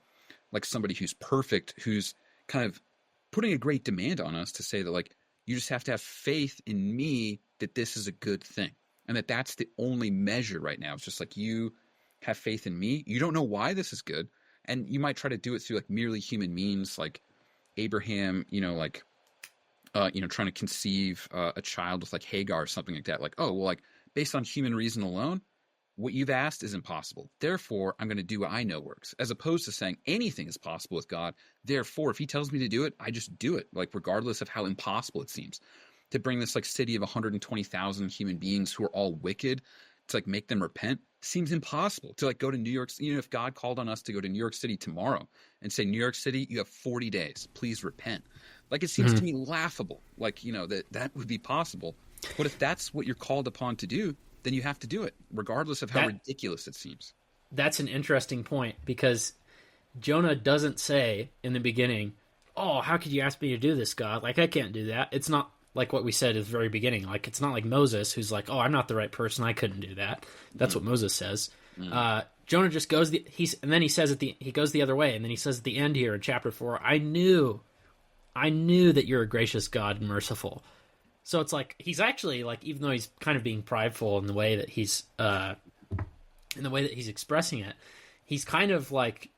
like somebody who's perfect, who's kind of putting a great demand on us to say that like, you just have to have faith in me that this is a good thing. And that's the only measure right now. It's just like, you have faith in me. You don't know why this is good. And you might try to do it through like merely human means, like Abraham, trying to conceive a child with like Hagar or something like that. Like, oh, well, like based on human reason alone, what you've asked is impossible. Therefore, I'm going to do what I know works, as opposed to saying anything is possible with God. Therefore, if he tells me to do it, I just do it, like regardless of how impossible it seems. To bring this like city of 120,000 human beings who are all wicked, to like make them repent, seems impossible. To like go to New York, if God called on us to go to New York City tomorrow and say, New York City, you have 40 days, please repent. Like it seems to me laughable, like, that would be possible. But if that's what you're called upon to do, then you have to do it, regardless of how ridiculous it seems. That's an interesting point, because Jonah doesn't say in the beginning, oh, how could you ask me to do this, God? Like, I can't do that. It's not like what we said at the very beginning. Like, it's not like Moses, who's like, oh, I'm not the right person, I couldn't do that. That's what Moses says. Jonah just goes, and then he says he goes the other way, and then he says at the end here in chapter 4, I knew that you're a gracious God and merciful. So it's like he's actually like, even though he's kind of being prideful in the way that he's expressing it, he's kind of like,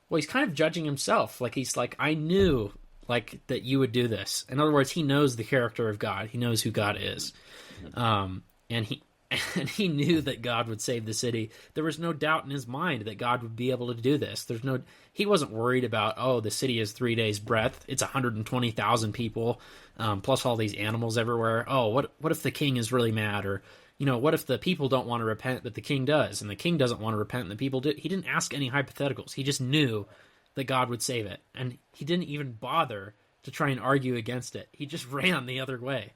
well, he's kind of judging himself. Like he's like, I knew like that you would do this. In other words, he knows the character of God. He knows who God is, and he knew that God would save the city. There was no doubt in his mind that God would be able to do this. He wasn't worried about, oh, the city is 3 days' breadth. It's 120,000 people, plus all these animals everywhere. Oh, what if the king is really mad? Or, what if the people don't want to repent, but the king does, and the king doesn't want to repent, and the people do? He didn't ask any hypotheticals. He just knew that God would save it. And he didn't even bother to try and argue against it. He just ran the other way,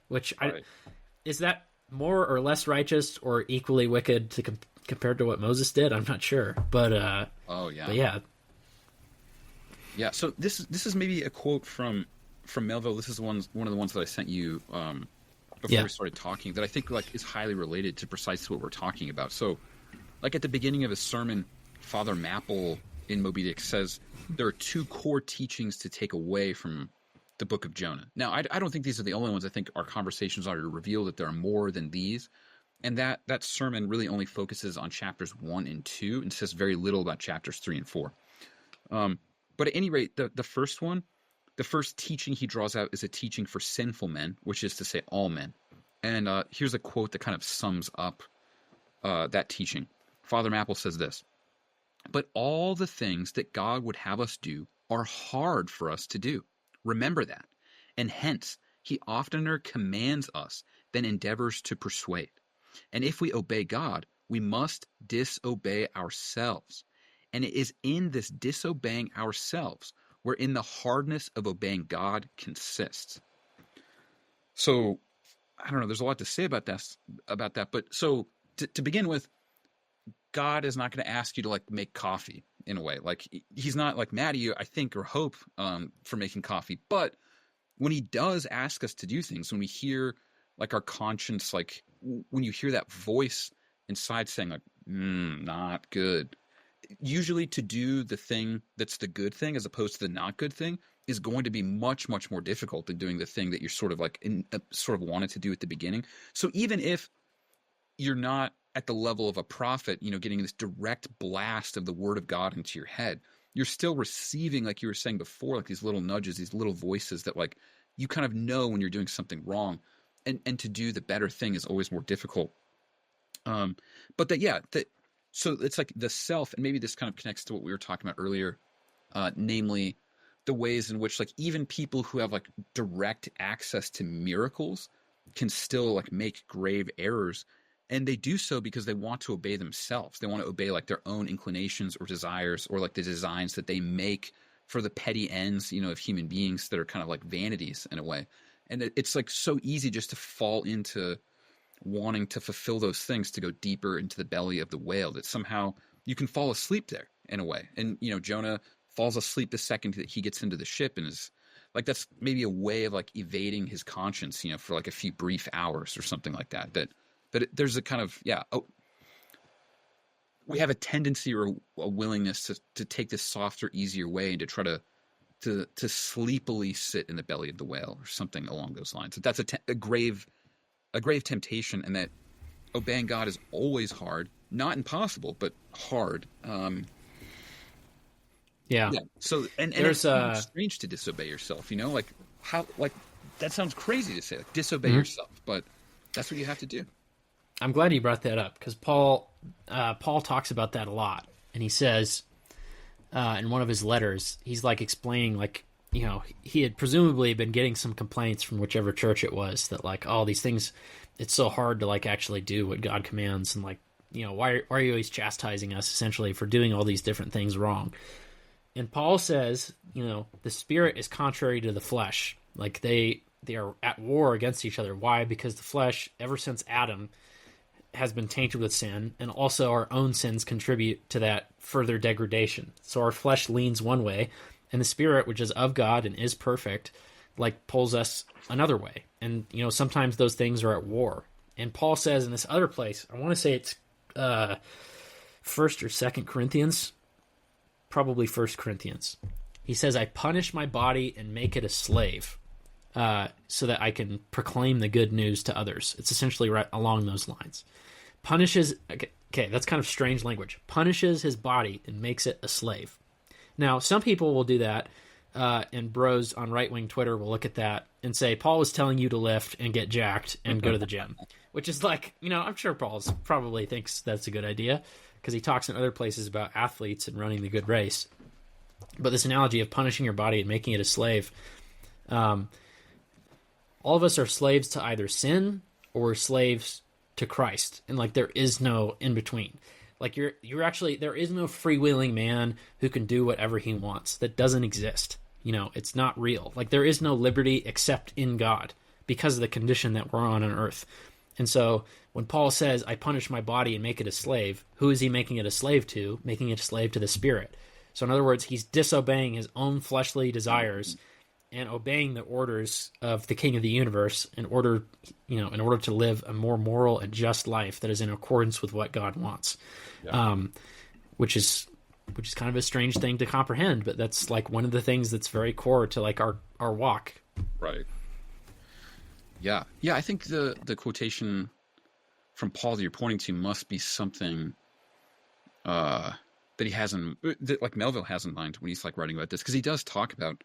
is that more or less righteous or equally wicked compared to what Moses did? I'm not sure, but yeah. So this is maybe a quote from Melville. This is one of the ones that I sent you before we started talking, that I think like is highly related to precisely what we're talking about. So, like at the beginning of his sermon, Father Mapple in Moby Dick says there are two core teachings to take away from the Book of Jonah. Now, I don't think these are the only ones. I think our conversations are to reveal that there are more than these, and that sermon really only focuses on chapters 1 and 2 and says very little about chapters 3 and 4. But at any rate, the first one, the first teaching he draws out is a teaching for sinful men, which is to say all men. And here's a quote that kind of sums up that teaching. Father Mapple says this: "But all the things that God would have us do are hard for us to do. Remember that. And hence, he oftener commands us than endeavors to persuade. And if we obey God, we must disobey ourselves. And it is in this disobeying ourselves wherein the hardness of obeying God consists." So, I don't know, there's a lot to say about that. But so, to begin with, God is not going to ask you to like make coffee in a way. Like he's not like mad at you, I think, or hope for making coffee. But when he does ask us to do things, when we hear like our conscience, like when you hear that voice inside saying like, not good, usually to do the thing that's the good thing as opposed to the not good thing is going to be much, much more difficult than doing the thing that you're sort of like sort of wanted to do at the beginning. So even if you're not at the level of a prophet, getting this direct blast of the word of God into your head, you're still receiving, like you were saying before, like these little nudges, these little voices that like you kind of know when you're doing something wrong, and to do the better thing is always more difficult. So it's like the self, and maybe this kind of connects to what we were talking about earlier, namely the ways in which like even people who have like direct access to miracles can still like make grave errors, and they do so because they want to obey themselves. They want to obey like their own inclinations or desires, or like the designs that they make for the petty ends, of human beings that are kind of like vanities in a way. And it's like so easy just to fall into wanting to fulfill those things, to go deeper into the belly of the whale, that somehow you can fall asleep there in a way. And, Jonah falls asleep the second that he gets into the ship, and is like, that's maybe a way of like evading his conscience, for like a few brief hours or something like that. There's a kind of, we have a tendency or a willingness to take this softer, easier way, and to try to sleepily sit in the belly of the whale or something along those lines. That's a grave temptation, and that obeying God is always hard, not impossible, but hard. Yeah. So, and it's strange to disobey yourself, like how, like that sounds crazy to say, like disobey yourself, but that's what you have to do. I'm glad you brought that up, because Paul talks about that a lot, and he says in one of his letters, he's like explaining, like, he had presumably been getting some complaints from whichever church it was, that like, all these things, it's so hard to like actually do what God commands, and like, why are you always chastising us essentially for doing all these different things wrong? And Paul says, the spirit is contrary to the flesh. Like they are at war against each other. Why? Because the flesh, ever since Adam, has been tainted with sin, and also our own sins contribute to that further degradation. So our flesh leans one way, and the spirit, which is of God and is perfect, like pulls us another way. And, sometimes those things are at war. And Paul says in this other place, I want to say it's 1st or 2nd Corinthians, probably 1st Corinthians. He says, I punish my body and make it a slave, so that I can proclaim the good news to others. It's essentially right along those lines. Punishes, okay, that's kind of strange language. Punishes his body and makes it a slave. Now, some people will do that, and bros on right-wing Twitter will look at that and say, Paul was telling you to lift and get jacked and go to the gym, which is like, I'm sure Paul probably thinks that's a good idea, because he talks in other places about athletes and running the good race. But this analogy of punishing your body and making it a slave, all of us are slaves to either sin or slaves to Christ, and like there is no in between. Like you're actually, there is no freewheeling man who can do whatever he wants. That doesn't exist. It's not real. Like there is no liberty except in God, because of the condition that we're on earth. And so when Paul says, I punish my body and make it a slave, who is he making it a slave to? Making it a slave to the Spirit. So in other words, he's disobeying his own fleshly desires and obeying the orders of the King of the universe in order to live a more moral and just life that is in accordance with what God wants. Yeah. Which is kind of a strange thing to comprehend, but that's like one of the things that's very core to like our walk. Right. Yeah. Yeah. I think the quotation from Paul that you're pointing to must be something, that he hasn't, that like Melville has in mind when he's like writing about this, because he does talk about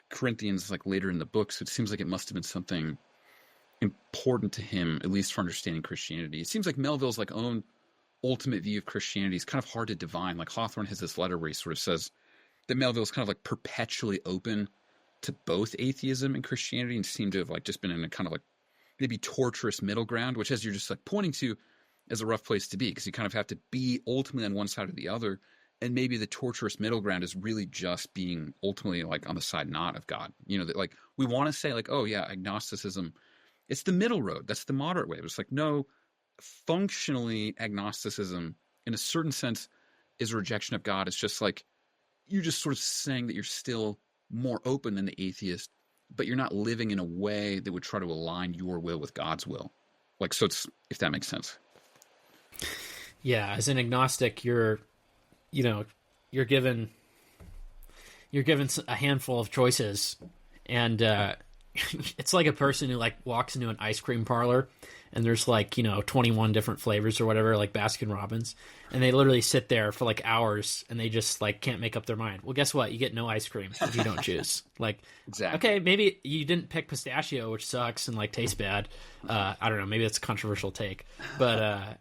Corinthians like later in the book. So it seems like it must have been something important to him, at least for understanding Christianity. It seems like Melville's like own ultimate view of Christianity is kind of hard to divine. Like Hawthorne has this letter where he sort of says that Melville's kind of like perpetually open to both atheism and Christianity, and seemed to have like just been in a kind of like maybe torturous middle ground, which, as you're just like pointing to, is a rough place to be, because you kind of have to be ultimately on one side or the other. And maybe the torturous middle ground is really just being ultimately like on the side not of God. That like we want to say like, oh yeah, agnosticism, it's the middle road. That's the moderate way. But it's like, no, functionally agnosticism in a certain sense is a rejection of God. It's just like you're just sort of saying that you're still more open than the atheist, but you're not living in a way that would try to align your will with God's will. Like, so it's, if that makes sense. Yeah. As an agnostic, you're given a handful of choices, and it's like a person who like walks into an ice cream parlor and there's like 21 different flavors or whatever, like Baskin Robbins, and they literally sit there for like hours and they just like can't make up their mind. Well, guess what? You get no ice cream if you don't choose. Like, exactly. Okay, maybe you didn't pick pistachio, which sucks and like tastes bad. I don't know. Maybe that's a controversial take, but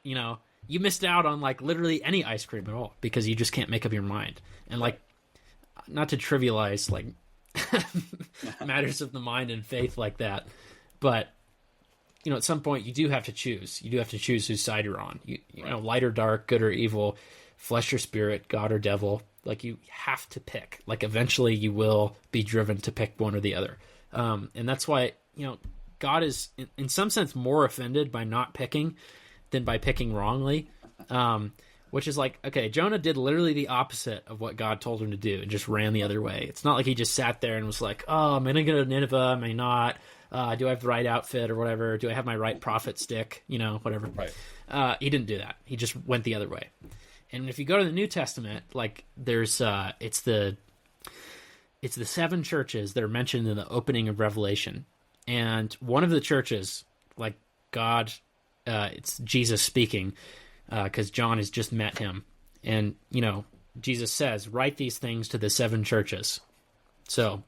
you missed out on like literally any ice cream at all because you just can't make up your mind. And like, not to trivialize like matters of the mind and faith like that, but at some point you do have to choose. You do have to choose whose side you're on. You know, light or dark, good or evil, flesh or spirit, God or devil. Like, you have to pick. Like, eventually you will be driven to pick one or the other. And that's why, God is in some sense more offended by not picking than by picking wrongly. Which is like, okay, Jonah did literally the opposite of what God told him to do and just ran the other way. It's not like he just sat there and was like, oh, am I going to go to Nineveh? Am I not? Do I have the right outfit or whatever? Do I have my right prophet stick? Whatever. Right. He didn't do that. He just went the other way. And if you go to the New Testament, like, there's it's the 7 churches that are mentioned in the opening of Revelation. And one of the churches, like, God, it's Jesus speaking, because John has just met him. And, Jesus says, write these things to the 7 churches. So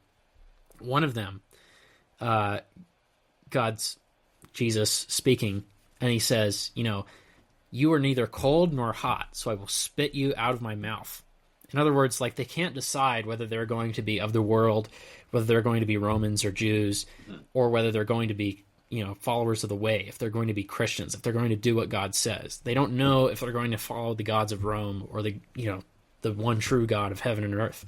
one of them, Jesus speaking, and he says, you are neither cold nor hot, so I will spit you out of my mouth. In other words, like, they can't decide whether they're going to be of the world, whether they're going to be Romans or Jews, or whether they're going to be, followers of the way, if they're going to be Christians, if they're going to do what God says. They don't know if they're going to follow the gods of Rome or the one true God of heaven and earth.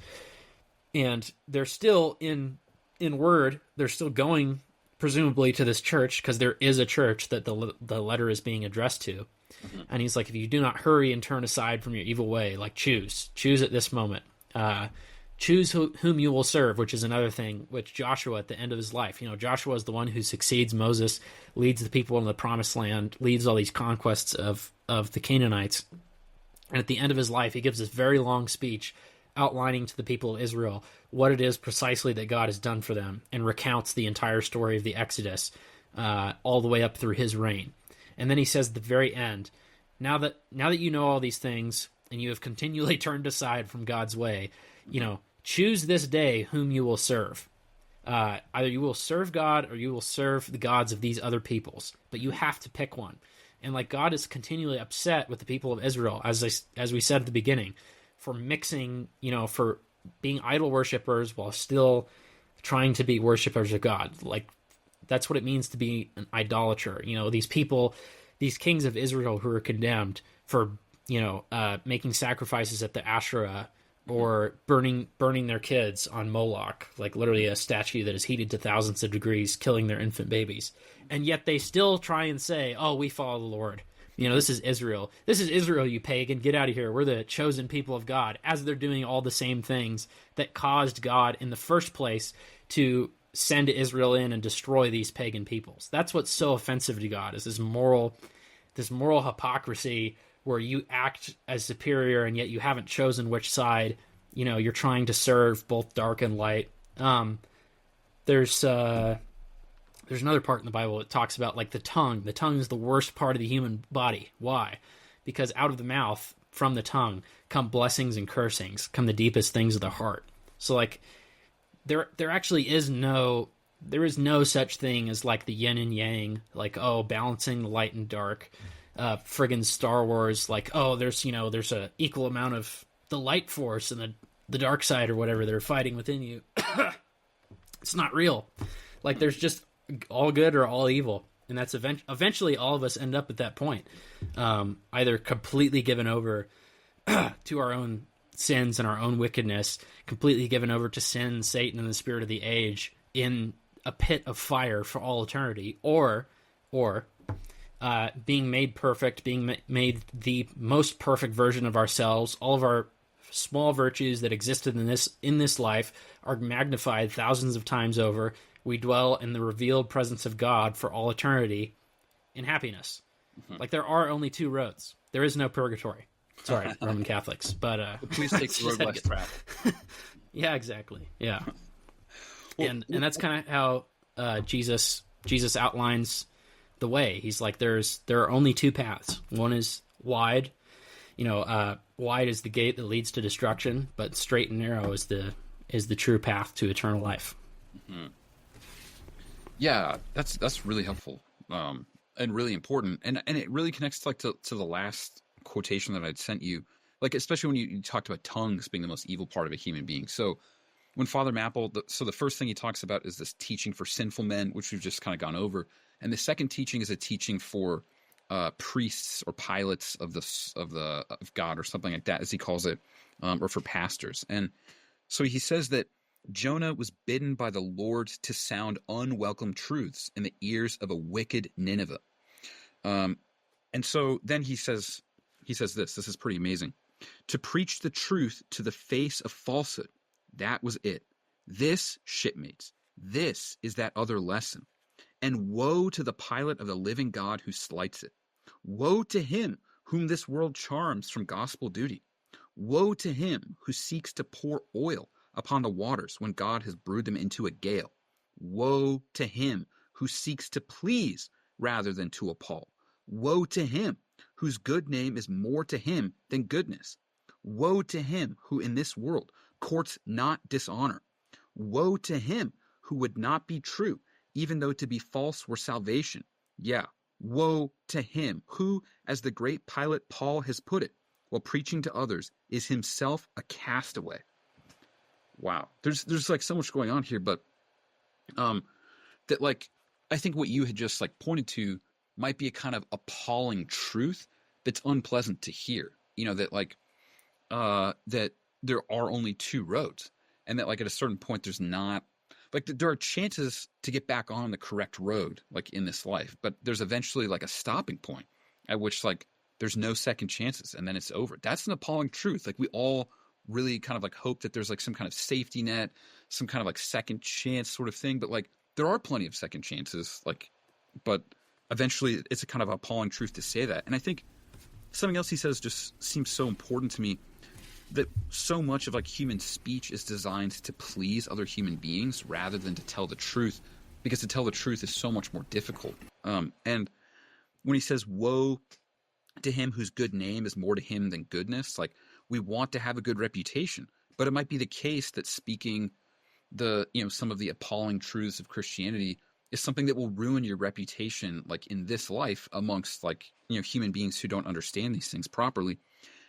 And they're still in word, they're still going presumably to this church, because there is a church that the letter is being addressed to. Mm-hmm. And he's like, if you do not hurry and turn aside from your evil way, like, choose at this moment. Choose whom you will serve, which is another thing, which Joshua at the end of his life, Joshua is the one who succeeds Moses, leads the people into the promised land, leads all these conquests of the Canaanites. And at the end of his life, he gives this very long speech outlining to the people of Israel what it is precisely that God has done for them, and recounts the entire story of the Exodus all the way up through his reign. And then he says at the very end, now that you know all these things, and you have continually turned aside from God's way, choose this day whom you will serve. Either you will serve God or you will serve the gods of these other peoples, but you have to pick one. And like, God is continually upset with the people of Israel, as we said at the beginning, for mixing, for being idol worshipers while still trying to be worshipers of God. Like, that's what it means to be an idolater. These people, these kings of Israel who are condemned for, making sacrifices at the Asherah, or burning their kids on Moloch, like literally a statue that is heated to thousands of degrees, killing their infant babies. And yet they still try and say, oh, we follow the Lord. This is Israel. This is Israel, you pagan. Get out of here. We're the chosen people of God, as they're doing all the same things that caused God in the first place to send Israel in and destroy these pagan peoples. That's what's so offensive to God, is this moral hypocrisy where you act as superior and yet you haven't chosen which side. You're trying to serve both dark and light. There's another part in the Bible that talks about, like, the tongue. The tongue is the worst part of the human body. Why? Because out of the mouth, from the tongue, come blessings and cursings, come the deepest things of the heart. So, like, there actually is no such thing as, like, the yin and yang, like, oh, balancing the light and dark. Friggin' Star Wars, like, oh, there's a equal amount of the light force and the dark side or whatever they're fighting within you. It's not real. Like, there's just all good or all evil, and that's eventually all of us end up at that point, either completely given over to our own sins and our own wickedness, completely given over to sin, Satan, and the spirit of the age in a pit of fire for all eternity, or being made perfect, being made the most perfect version of ourselves. All of our small virtues that existed in this life are magnified thousands of times over. We dwell in the revealed presence of God for all eternity in happiness. Mm-hmm. Like, there are only 2 roads. There is no purgatory. Sorry, Roman Catholics, but please take the road less traveled. Yeah, exactly. Yeah, and that's kind of how Jesus outlines the way. He's like, there are only 2 paths. One is wide. Wide is the gate that leads to destruction, but straight and narrow is the true path to eternal life. Mm-hmm. Yeah, that's really helpful, and really important, and it really connects to the last quotation that I'd sent you, like, especially when you talked about tongues being the most evil part of a human being. So when Father Mapple, so the first thing he talks about is this teaching for sinful men, which we've just kind of gone over. And the second teaching is a teaching for priests or pilots of God or something like that, as he calls it, or for pastors. And so he says that Jonah was bidden by the Lord to sound unwelcome truths in the ears of a wicked Nineveh. And so then he says this is pretty amazing. To preach the truth to the face of falsehood. That was it. This, shipmates, this is that other lesson. And woe to the pilot of the living God who slights it. Woe to him whom this world charms from gospel duty. Woe to him who seeks to pour oil upon the waters when God has brewed them into a gale. Woe to him who seeks to please rather than to appall. Woe to him whose good name is more to him than goodness. Woe to him who in this world courts not dishonor. Woe to him who would not be true, even though to be false were salvation. Yeah, woe to him who, as the great pilot Paul has put it, while preaching to others, is himself a castaway. Wow, there's like so much going on here, but that like I think what you had just like pointed to might be a kind of appalling truth that's unpleasant to hear. You know, that like that there are only two roads, and that like at a certain point there's not like there are chances to get back on the correct road like in this life, but there's eventually like a stopping point at which like there's no second chances and then it's over. That's an appalling truth. Like we all really kind of like hope that there's like some kind of safety net, some kind of like second chance sort of thing, but like there are plenty of second chances, like, but eventually it's a kind of appalling truth to say that. And I think something else he says just seems so important to me, that so much of like human speech is designed to please other human beings rather than to tell the truth, because to tell the truth is so much more difficult. And when he says, woe to him whose good name is more to him than goodness, like we want to have a good reputation, but it might be the case that speaking some of the appalling truths of Christianity is something that will ruin your reputation, like in this life amongst like, human beings who don't understand these things properly.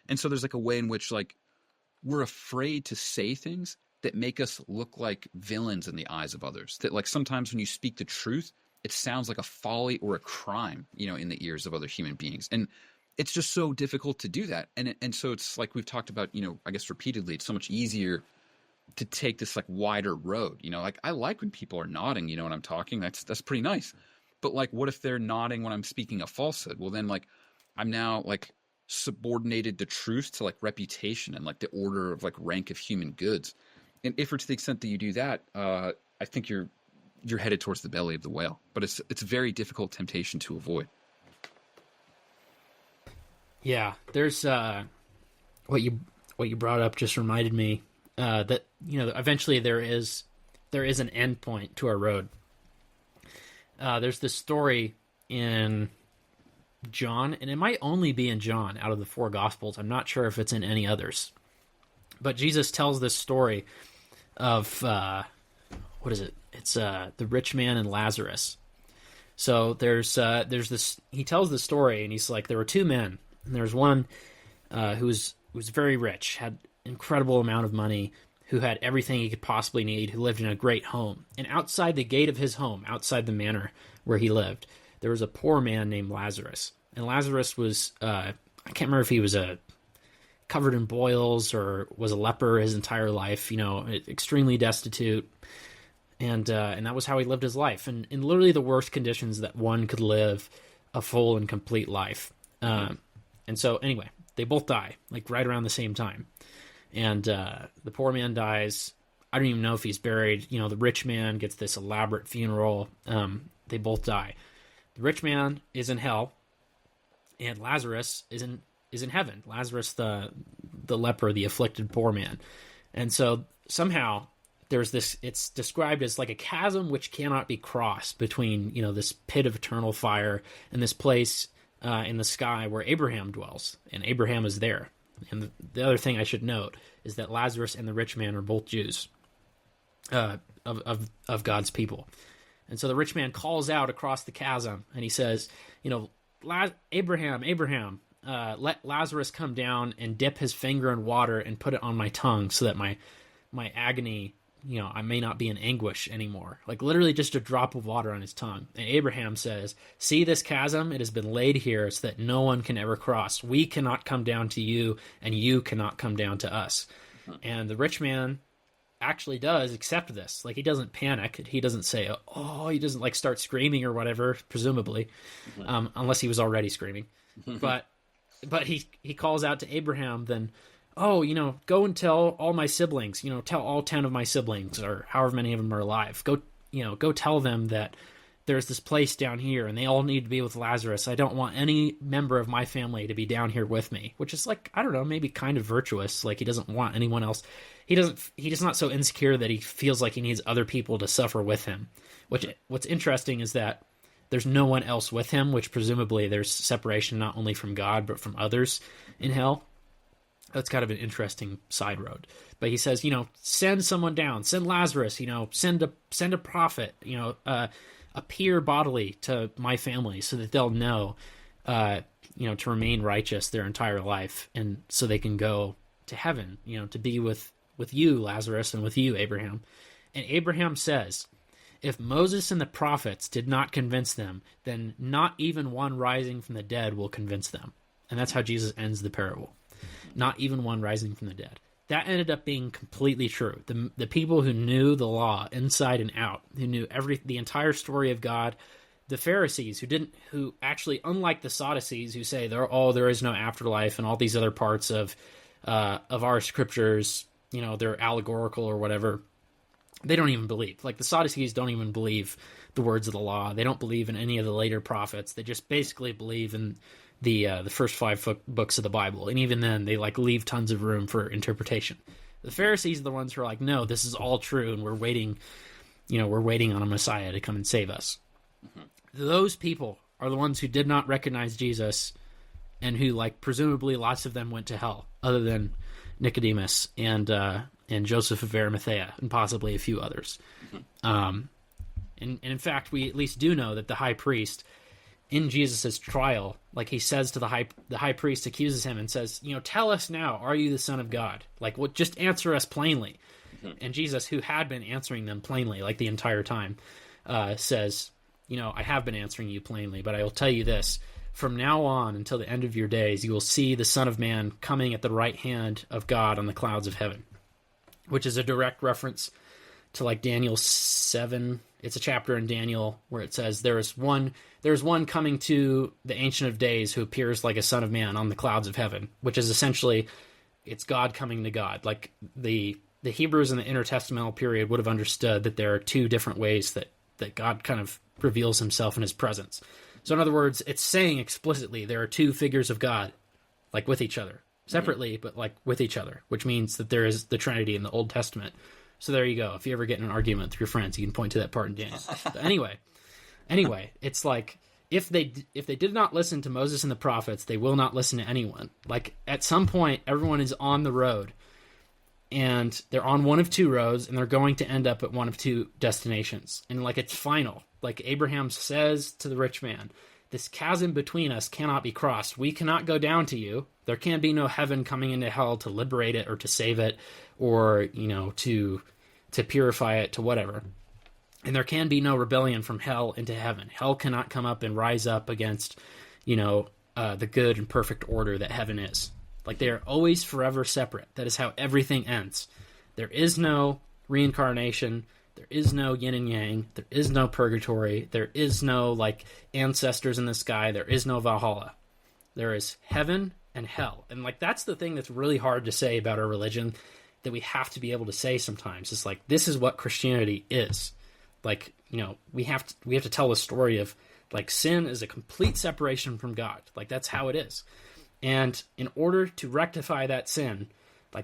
And so there's like a way in which like we're afraid to say things that make us look like villains in the eyes of others. That like sometimes when you speak the truth, it sounds like a folly or a crime, in the ears of other human beings. And it's just so difficult to do that. And so it's like we've talked about, I guess repeatedly, it's so much easier to take this like wider road. Like I like when people are nodding, when I'm talking, that's pretty nice. But like, what if they're nodding when I'm speaking a falsehood? Well, then like I'm now like subordinated the truth to like reputation and like the order of like rank of human goods. And if or to the extent that you do that, I think you're headed towards the belly of the whale. But it's a very difficult temptation to avoid. Yeah, there's what you brought up just reminded me that eventually there is an end point to our road. There's this story in John, and it might only be in John out of the four Gospels. I'm not sure if it's in any others. But Jesus tells this story of, what is it? It's the rich man and Lazarus. So there's this, he tells the story, and he's like, there were two men, and there's one who was very rich, had incredible amount of money, who had everything he could possibly need, who lived in a great home. And outside the gate of his home, outside the manor where he lived, there was a poor man named Lazarus. And Lazarus was, I can't remember if he was covered in boils or was a leper his entire life, extremely destitute. And that was how he lived his life. And in literally the worst conditions that one could live a full and complete life. And so anyway, they both die, like right around the same time. And the poor man dies. I don't even know if he's buried. The rich man gets this elaborate funeral. They both die. The rich man is in hell, and Lazarus is in heaven. Lazarus, the leper, the afflicted poor man. And so somehow there's this, it's described as like a chasm which cannot be crossed between, this pit of eternal fire and this place in the sky where Abraham dwells. And Abraham is there. And the other thing I should note is that Lazarus and the rich man are both Jews of God's people. And so the rich man calls out across the chasm, and he says, Abraham, let Lazarus come down and dip his finger in water and put it on my tongue so that my agony I may not be in anguish anymore. Like literally just a drop of water on his tongue. And Abraham says, see this chasm? It has been laid here so that no one can ever cross. We cannot come down to you, and you cannot come down to us. And the rich man actually does accept this. Like, he doesn't panic. He doesn't say, oh, he doesn't like start screaming or whatever, presumably, unless he was already screaming. But he calls out to Abraham then, oh, go and tell all my siblings, tell all 10 of my siblings, or however many of them are alive. Go tell them that there's this place down here and they all need to be with Lazarus. I don't want any member of my family to be down here with me, which is like, I don't know, maybe kind of virtuous. Like, he doesn't want anyone else. He's not so insecure that he feels like he needs other people to suffer with him. What's interesting is that there's no one else with him, which presumably there's separation not only from God, but from others in hell. That's kind of an interesting side road. But he says, send someone down, send Lazarus, send a prophet, appear bodily to my family so that they'll know, to remain righteous their entire life. And so they can go to heaven, to be with you, Lazarus, and with you, Abraham. And Abraham says, if Moses and the prophets did not convince them, then not even one rising from the dead will convince them. And that's how Jesus ends the parable. Not even one rising from the dead. That ended up being completely true. The people who knew the law inside and out, who knew the entire story of God, the Pharisees who actually, unlike the Sadducees who say there is no afterlife, and all these other parts of our scriptures, they're allegorical or whatever, they don't even believe. Like, the Sadducees don't even believe the words of the law. They don't believe in any of the later prophets. They just basically believe in the first 5 books of the Bible, and even then they leave tons of room for interpretation. The Pharisees are the ones who are like, no, this is all true, and we're waiting on a Messiah to come and save us. Those people are the ones who did not recognize Jesus, and who presumably lots of them went to hell, other than Nicodemus and Joseph of Arimathea, and possibly a few others. And in fact, we at least do know that the high priest, in Jesus' trial, he says to the high priest, accuses him and says, tell us now, are you the Son of God? Just answer us plainly. And Jesus, who had been answering them plainly, the entire time, says, I have been answering you plainly, but I will tell you this, from now on until the end of your days, you will see the Son of Man coming at the right hand of God on the clouds of heaven, which is a direct reference to Daniel 7. It's a chapter in Daniel where it says there's one coming to the Ancient of Days who appears like a son of man on the clouds of heaven, which is essentially, it's God coming to God. The Hebrews in the intertestamental period would have understood that there are 2 different ways that God kind of reveals himself in his presence. So in other words, it's saying explicitly there are 2 figures of God, with each other, separately, but with each other, which means that there is the Trinity in the Old Testament. So there you go. If you ever get in an argument with your friends, you can point to that part in Daniel. But anyway, it's if they did not listen to Moses and the prophets, they will not listen to anyone. At some point, everyone is on the road, and they're on one of 2 roads, and they're going to end up at one of 2 destinations. And it's final. Abraham says to the rich man, this chasm between us cannot be crossed. We cannot go down to you. There can be no heaven coming into hell to liberate it or to save it, or to purify it, to whatever. And there can be no rebellion from hell into heaven. Hell cannot come up and rise up against the good and perfect order that heaven is. They are always forever separate. That is how everything ends. There is no reincarnation. There is no yin and yang. There is no purgatory. There is no ancestors in the sky. There is no Valhalla. There is heaven and hell. And that's the thing that's really hard to say about our religion, that we have to be able to say sometimes. It's this is what Christianity is. We have to tell a story of sin is a complete separation from God. That's how it is. And in order to rectify that sin,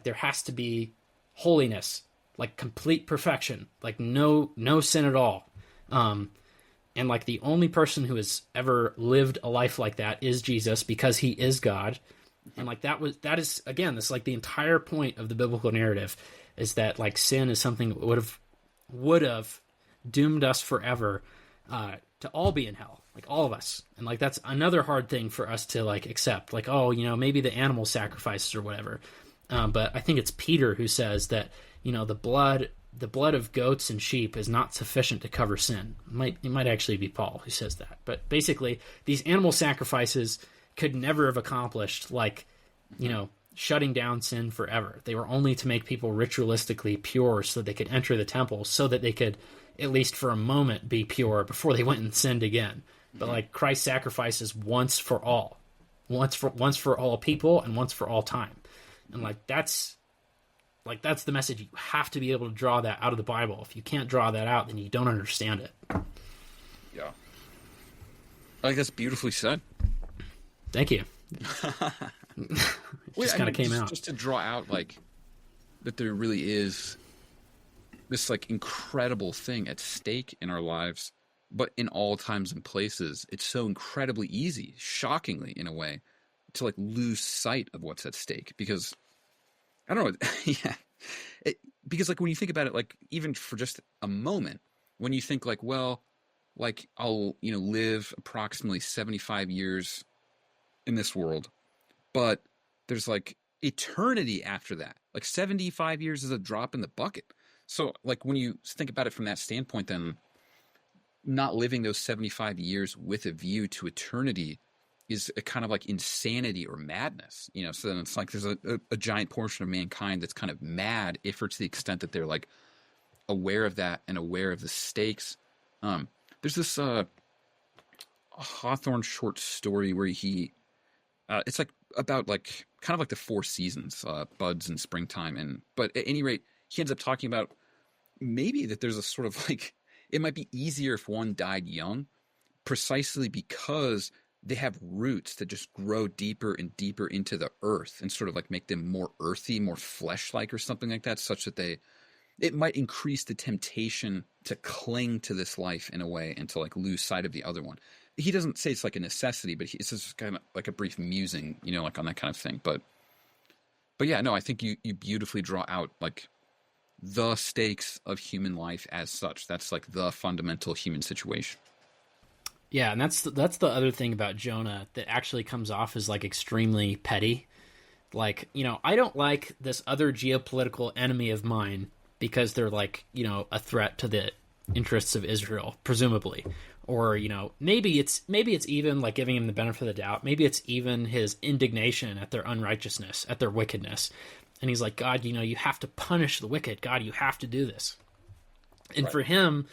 there has to be holiness, complete perfection, no sin at all. And the only person who has ever lived a life like that is Jesus, because he is God. And that is again, this the entire point of the biblical narrative, is that sin is something that would have doomed us forever to all be in hell, all of us. And that's another hard thing for us to accept. Maybe the animal sacrifices or whatever. But I think it's Peter who says that the blood the blood of goats and sheep is not sufficient to cover sin. It might actually be Paul who says that. But basically, these animal sacrifices could never have accomplished, like, shutting down sin forever. They were only to make people ritualistically pure so they could enter the temple, so that they could, at least for a moment, be pure before they went and sinned again. But like Christ's sacrifices once for all, once for all people, and once for all time. And that's the message. You have to be able to draw that out of the Bible. If you can't draw that out, then you don't understand it. Yeah. I think that's beautifully said. Thank you. Just kind of came out. Just to draw out, like, that there really is this, like, incredible thing at stake in our lives, but in all times and places. It's so incredibly easy, shockingly in a way, to, like, lose sight of what's at stake. Because, I don't know, yeah. Because, like, when you think about it, like, even for just a moment, when you think, like, well, like, I'll, live approximately 75 years in this world, but there's, like, eternity after that. Like, 75 years is a drop in the bucket. So, like, when you think about it from that standpoint, then not living those 75 years with a view to eternity is a kind of like insanity or madness, so then it's like there's a giant portion of mankind that's kind of mad, if or to the extent that they're, like, aware of that and aware of the stakes. There's this Hawthorne short story where he it's like about, like, kind of like the four seasons, buds and springtime, but at any rate, he ends up talking about maybe that there's a sort of, like, it might be easier if one died young, precisely because they have roots that just grow deeper and deeper into the earth and sort of, like, make them more earthy, more flesh-like or something like that, such that it might increase the temptation to cling to this life in a way and to, like, lose sight of the other one. He doesn't say it's like a necessity, but it's just kind of like a brief musing, like, on that kind of thing. But yeah, no, I think you beautifully draw out, like, the stakes of human life as such. That's, like, the fundamental human situation. Yeah, and that's the other thing about Jonah that actually comes off as, like, extremely petty. Like, I don't like this other geopolitical enemy of mine because they're, like, a threat to the interests of Israel, presumably. Or, maybe it's even, like, giving him the benefit of the doubt. Maybe it's even his indignation at their unrighteousness, at their wickedness. And he's like, God, you have to punish the wicked. God, you have to do this. And right. For him,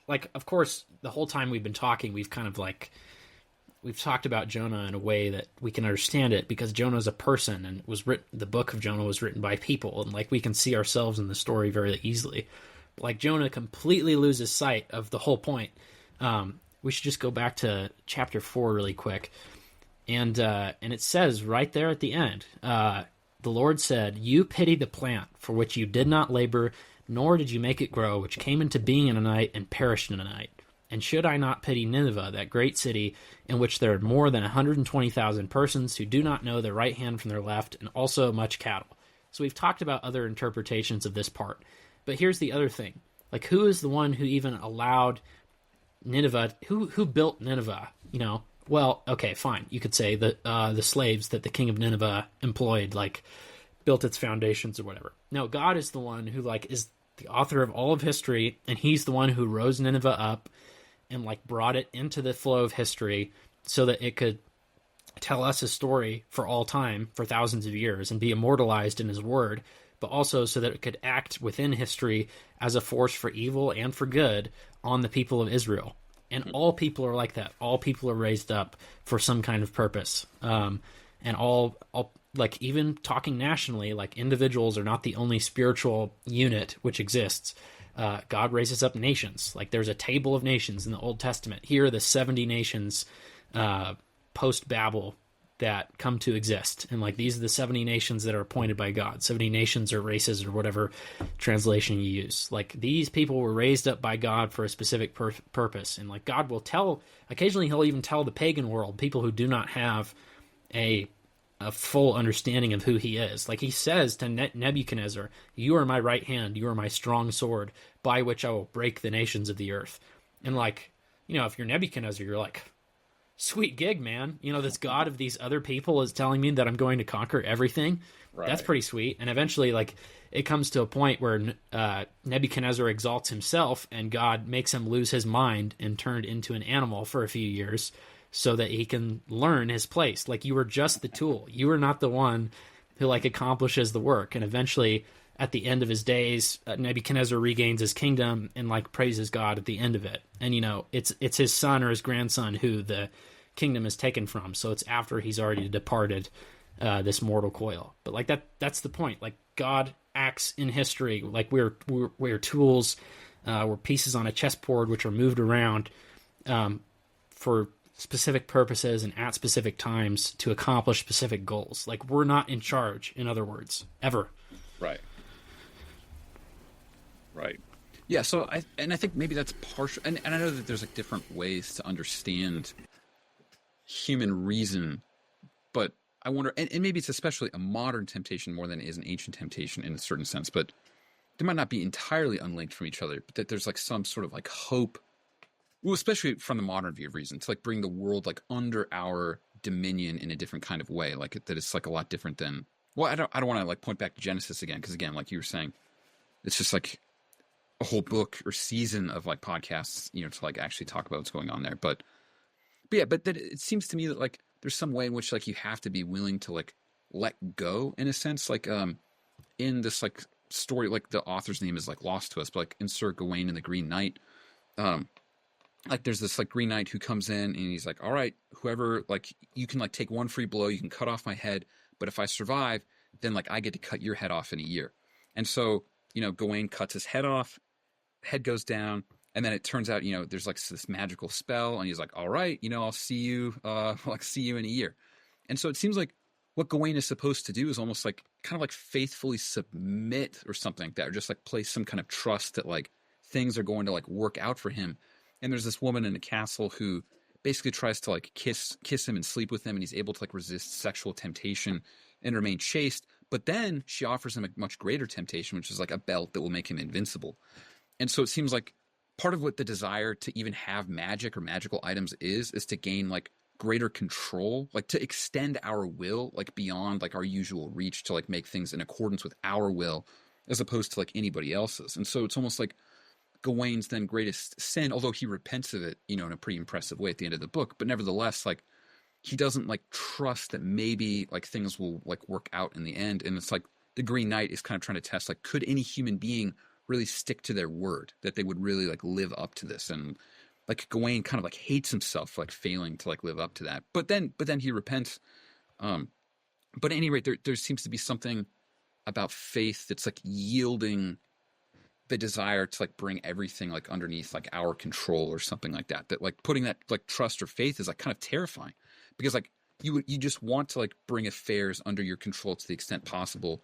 like, of course, the whole time we've been talking, we've kind of, like, we've talked about Jonah in a way that we can understand it because Jonah's a person, and the Book of Jonah was written by people, and, like, we can see ourselves in the story very easily. But, like, Jonah completely loses sight of the whole point. We should just go back to chapter 4 really quick. And it says right there at the end, the Lord said, "You pity the plant for which you did not labor, nor did you make it grow, which came into being in a night and perished in a night. And should I not pity Nineveh, that great city, in which there are more than 120,000 persons who do not know their right hand from their left, and also much cattle?" So we've talked about other interpretations of this part. But here's the other thing. Like, who is the one who even allowed Nineveh, who built Nineveh? Well, okay, fine. You could say that the slaves that the king of Nineveh employed, like, built its foundations or whatever. No, God is the one who, like, is the author of all of history, and he's the one who rose Nineveh up and, like, brought it into the flow of history so that it could tell us a story for all time, for thousands of years, and be immortalized in his word, but also so that it could act within history as a force for evil and for good on the people of Israel. And all people are like that. All people are raised up for some kind of purpose. And all, like, even talking nationally, like, individuals are not the only spiritual unit which exists. God raises up nations. Like, there's a table of nations in the Old Testament. Here are the 70 nations post-Babel that come to exist. And, like, these are the 70 nations that are appointed by God. 70 nations or races or whatever translation you use. Like, these people were raised up by God for a specific purpose. And, like, God will occasionally he'll even tell the pagan world, people who do not have a full understanding of who he is. Like, he says to Nebuchadnezzar, "You are my right hand, you are my strong sword, by which I will break the nations of the earth." And, like, if you're Nebuchadnezzar, you're like, sweet gig, man. This God of these other people is telling me that I'm going to conquer everything. Right. That's pretty sweet. And eventually, like, it comes to a point where Nebuchadnezzar exalts himself, and God makes him lose his mind and turned into an animal for a few years so that he can learn his place. Like, you were just the tool. You were not the one who, like, accomplishes the work. And eventually, at the end of his days, Nebuchadnezzar regains his kingdom and, like, praises God at the end of it. And, it's his son or his grandson who the kingdom is taken from. So it's after he's already departed this mortal coil. But, like, that's the point. Like, God acts in history. Like, we're tools, we're pieces on a chessboard which are moved around for specific purposes and at specific times to accomplish specific goals. Like, we're not in charge, in other words, ever. Right. Yeah, so I think maybe that's partial, and I know that there's like different ways to understand human reason, but I wonder, and maybe it's especially a modern temptation more than it is an ancient temptation in a certain sense, but they might not be entirely unlinked from each other, but that there's like some sort of like hope, well, especially from the modern view of reason, to like bring the world like under our dominion in a different kind of way, like that it's like a lot different than, well, I don't want to like point back to Genesis again, because again, like you were saying, it's just like a whole book or season of like podcasts, to like actually talk about what's going on there. But that it seems to me that like there's some way in which like you have to be willing to like let go in a sense, like in this like story, like the author's name is like lost to us, but like in Sir Gawain and the Green Knight, like there's this like Green Knight who comes in and he's like, all right, whoever, like you can like take one free blow, you can cut off my head, but if I survive, then like I get to cut your head off in a year. And so, Gawain cuts his head off, head goes down, and then it turns out, there's like this magical spell, and he's like, all right, I'll see you, see you in a year. And so it seems like what Gawain is supposed to do is almost like kind of like faithfully submit or something like that, or just like place some kind of trust that like things are going to like work out for him. And there's this woman in the castle who basically tries to like kiss him and sleep with him, and he's able to like resist sexual temptation and remain chaste. But then she offers him a much greater temptation, which is like a belt that will make him invincible. And so it seems like part of what the desire to even have magic or magical items is to gain like greater control, like to extend our will like beyond like our usual reach, to like make things in accordance with our will as opposed to like anybody else's. And so it's almost like Gawain's then greatest sin, although he repents of it, in a pretty impressive way at the end of the book, but nevertheless, like he doesn't like trust that maybe like things will like work out in the end. And it's like the Green Knight is kind of trying to test, like, could any human being really stick to their word, that they would really like live up to this? And like Gawain kind of like hates himself for like failing to like live up to that. But then he repents. But at any rate, there seems to be something about faith that's like yielding the desire to like bring everything like underneath like our control or something like that. That like putting that like trust or faith is like kind of terrifying, because like you just want to like bring affairs under your control to the extent possible,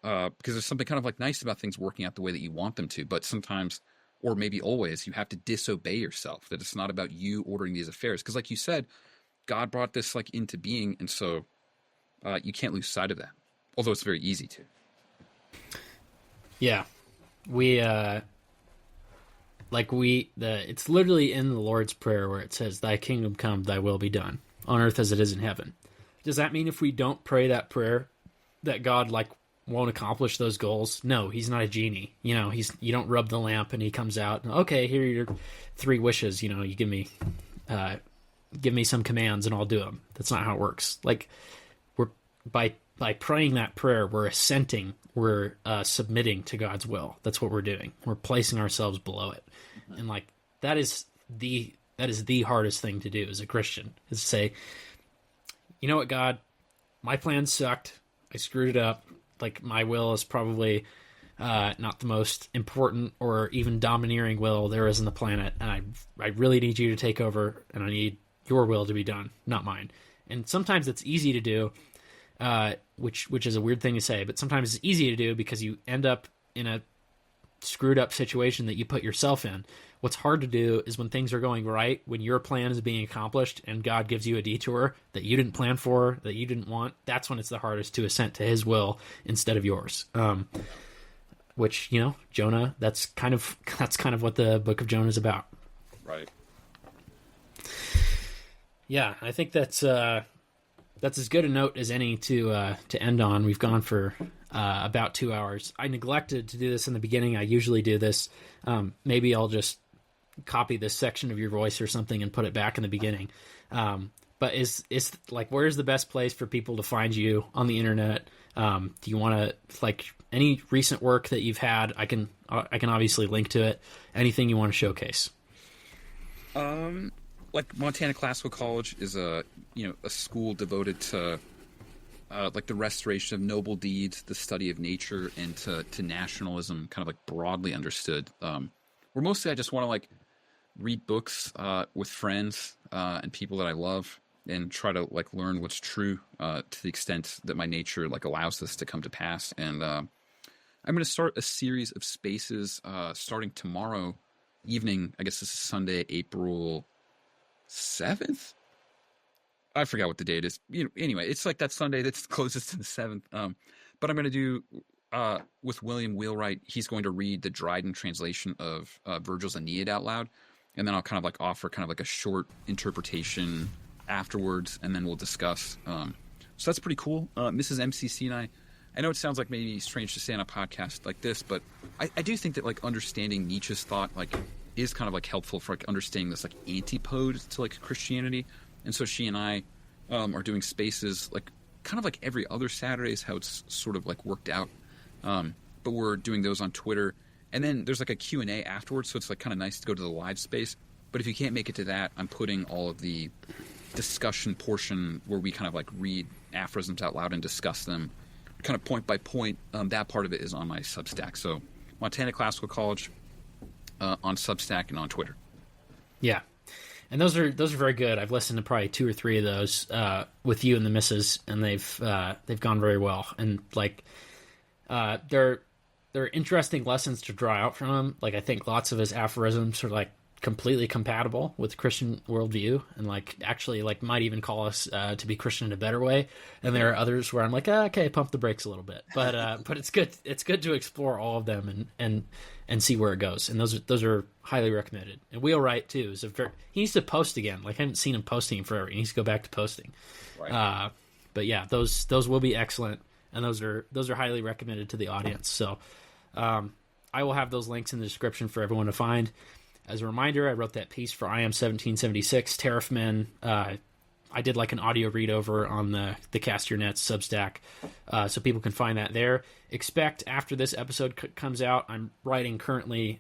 because there's something kind of like nice about things working out the way that you want them to. But sometimes, or maybe always, you have to disobey yourself. That it's not about you ordering these affairs, because like you said, God brought this like into being, and so you can't lose sight of that. Although it's very easy to. Yeah. It's literally in the Lord's Prayer where it says, "Thy kingdom come, thy will be done, on earth as it is in heaven." Does that mean if we don't pray that prayer that God like won't accomplish those goals? No, he's not a genie. You don't rub the lamp and he comes out and, okay, here are your 3 wishes. You give me some commands and I'll do them. That's not how it works. Like, we're by praying that prayer, we're assenting, we're submitting to God's will. That's what we're doing. We're placing ourselves below it. And like that is the hardest thing to do as a Christian, is to say, you know what, God, my plan sucked. I screwed it up. Like, my will is probably not the most important or even domineering will there is on the planet, and I really need you to take over, and I need your will to be done, not mine. And sometimes it's easy to do, which is a weird thing to say, but sometimes it's easy to do because you end up in a screwed up situation that you put yourself in. What's hard to do is when things are going right, when your plan is being accomplished and God gives you a detour that you didn't plan for, that you didn't want, that's when it's the hardest to assent to his will instead of yours. Which, Jonah, that's kind of what the Book of Jonah is about. Right. Yeah, I think that's as good a note as any to end on. We've gone for about 2 hours. I neglected to do this in the beginning. I usually do this. Maybe I'll just copy this section of your voice or something and put it back in the beginning. But is like, where's the best place for people to find you on the internet? Do you want to, like, any recent work that you've had? I can obviously link to it. Anything you want to showcase? Like Montana Classical College is a school devoted to like the restoration of noble deeds, the study of nature, and to nationalism, kind of like broadly understood. Where mostly I just want to like read books with friends and people that I love, and try to like learn what's true to the extent that my nature like allows this to come to pass. And I'm going to start a series of spaces starting tomorrow evening. I guess this is Sunday, April 7th. I forgot what the date is. Anyway, it's like that Sunday that's closest to the 7th. But I'm going to do with William Wheelwright. He's going to read the Dryden translation of Virgil's Aeneid out loud, and then I'll kind of like offer kind of like a short interpretation afterwards, and then we'll discuss. So that's pretty cool. Mrs. MCC and I know it sounds like maybe strange to say on a podcast like this, but I do think that like understanding Nietzsche's thought like is kind of like helpful for like understanding this like antipode to like Christianity. And so she and I are doing spaces like kind of like every other Saturday is how it's sort of like worked out. But we're doing those on Twitter, and then there's like a Q&A afterwards. So it's like kind of nice to go to the live space. But if you can't make it to that, I'm putting all of the discussion portion where we kind of like read aphorisms out loud and discuss them kind of point by point. That part of it is on my Substack. So Montana Classical College on Substack and on Twitter. Yeah. And those are very good. I've listened to probably 2 or 3 of those with you and the missus, and they've gone very well. And like they're interesting lessons to draw out from them. Like I think lots of his aphorisms are like completely compatible with Christian worldview, and like actually like might even call us to be Christian in a better way. And there are others where I'm like, okay, pump the brakes a little bit. But it's good. It's good to explore all of them and see where it goes. And those are highly recommended. And Wheelwright too is he needs to post again. Like I haven't seen him posting in forever. He needs to go back to posting. Right. But yeah, those will be excellent, and those are highly recommended to the audience. So I will have those links in the description for everyone to find. As a reminder, I wrote that piece for I Am 1776, Tariff Men. I did like an audio read over on the Cast Your Nets Substack, so people can find that there. Expect after this episode comes out, I'm writing currently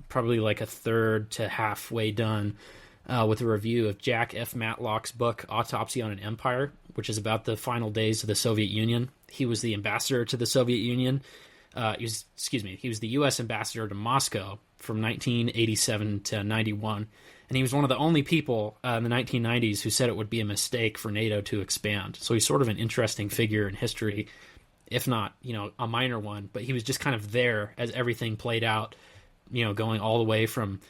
probably like a third to halfway done with a review of Jack F. Matlock's book, Autopsy on an Empire, which is about the final days of the Soviet Union. He was the ambassador to the Soviet Union. He was the U.S. ambassador to Moscow from 1987 to 91, and he was one of the only people in the 1990s who said it would be a mistake for NATO to expand. So he's sort of an interesting figure in history, if not, a minor one, but he was just kind of there as everything played out, going all the way from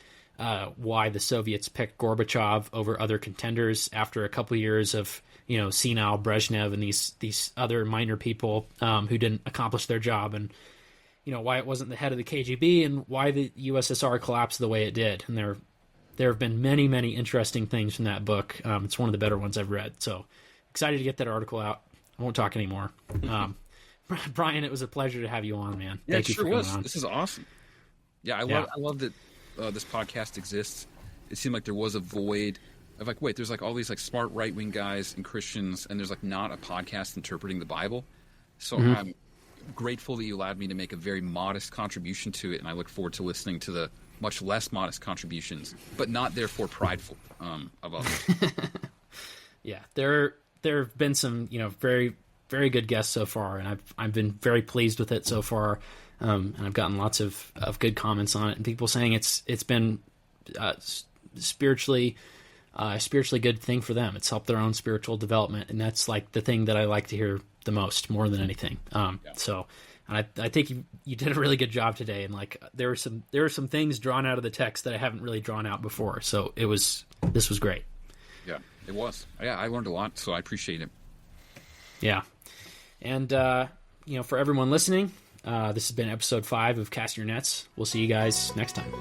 why the Soviets picked Gorbachev over other contenders after a couple years of, senile Brezhnev and these other minor people who didn't accomplish their job, and why it wasn't the head of the KGB, and why the USSR collapsed the way it did. And there have been many, many interesting things from that book. It's one of the better ones I've read. So excited to get that article out. I won't talk anymore. Brian, it was a pleasure to have you on, man. Yeah, Thank you sure for coming was. on. This is awesome. Yeah, I love that this podcast exists. It seemed like there was a void of like, wait, there's like all these like smart right-wing guys and Christians, and there's like not a podcast interpreting the Bible. So I'm grateful that you allowed me to make a very modest contribution to it, and I look forward to listening to the much less modest contributions, but not therefore prideful of others. Yeah, there have been some very, very good guests so far, and I've been very pleased with it so far, and I've gotten lots of good comments on it, and people saying it's been spiritually good thing for them. It's helped their own spiritual development, and that's like the thing that I like to hear the most, more than anything. So I think you did a really good job today, and like there were some things drawn out of the text that I haven't really drawn out before. So this was great. Yeah, it was. Yeah, I learned a lot, so I appreciate it. Yeah, and for everyone listening, this has been episode 5 of Cast Your Nets. We'll see you guys next time.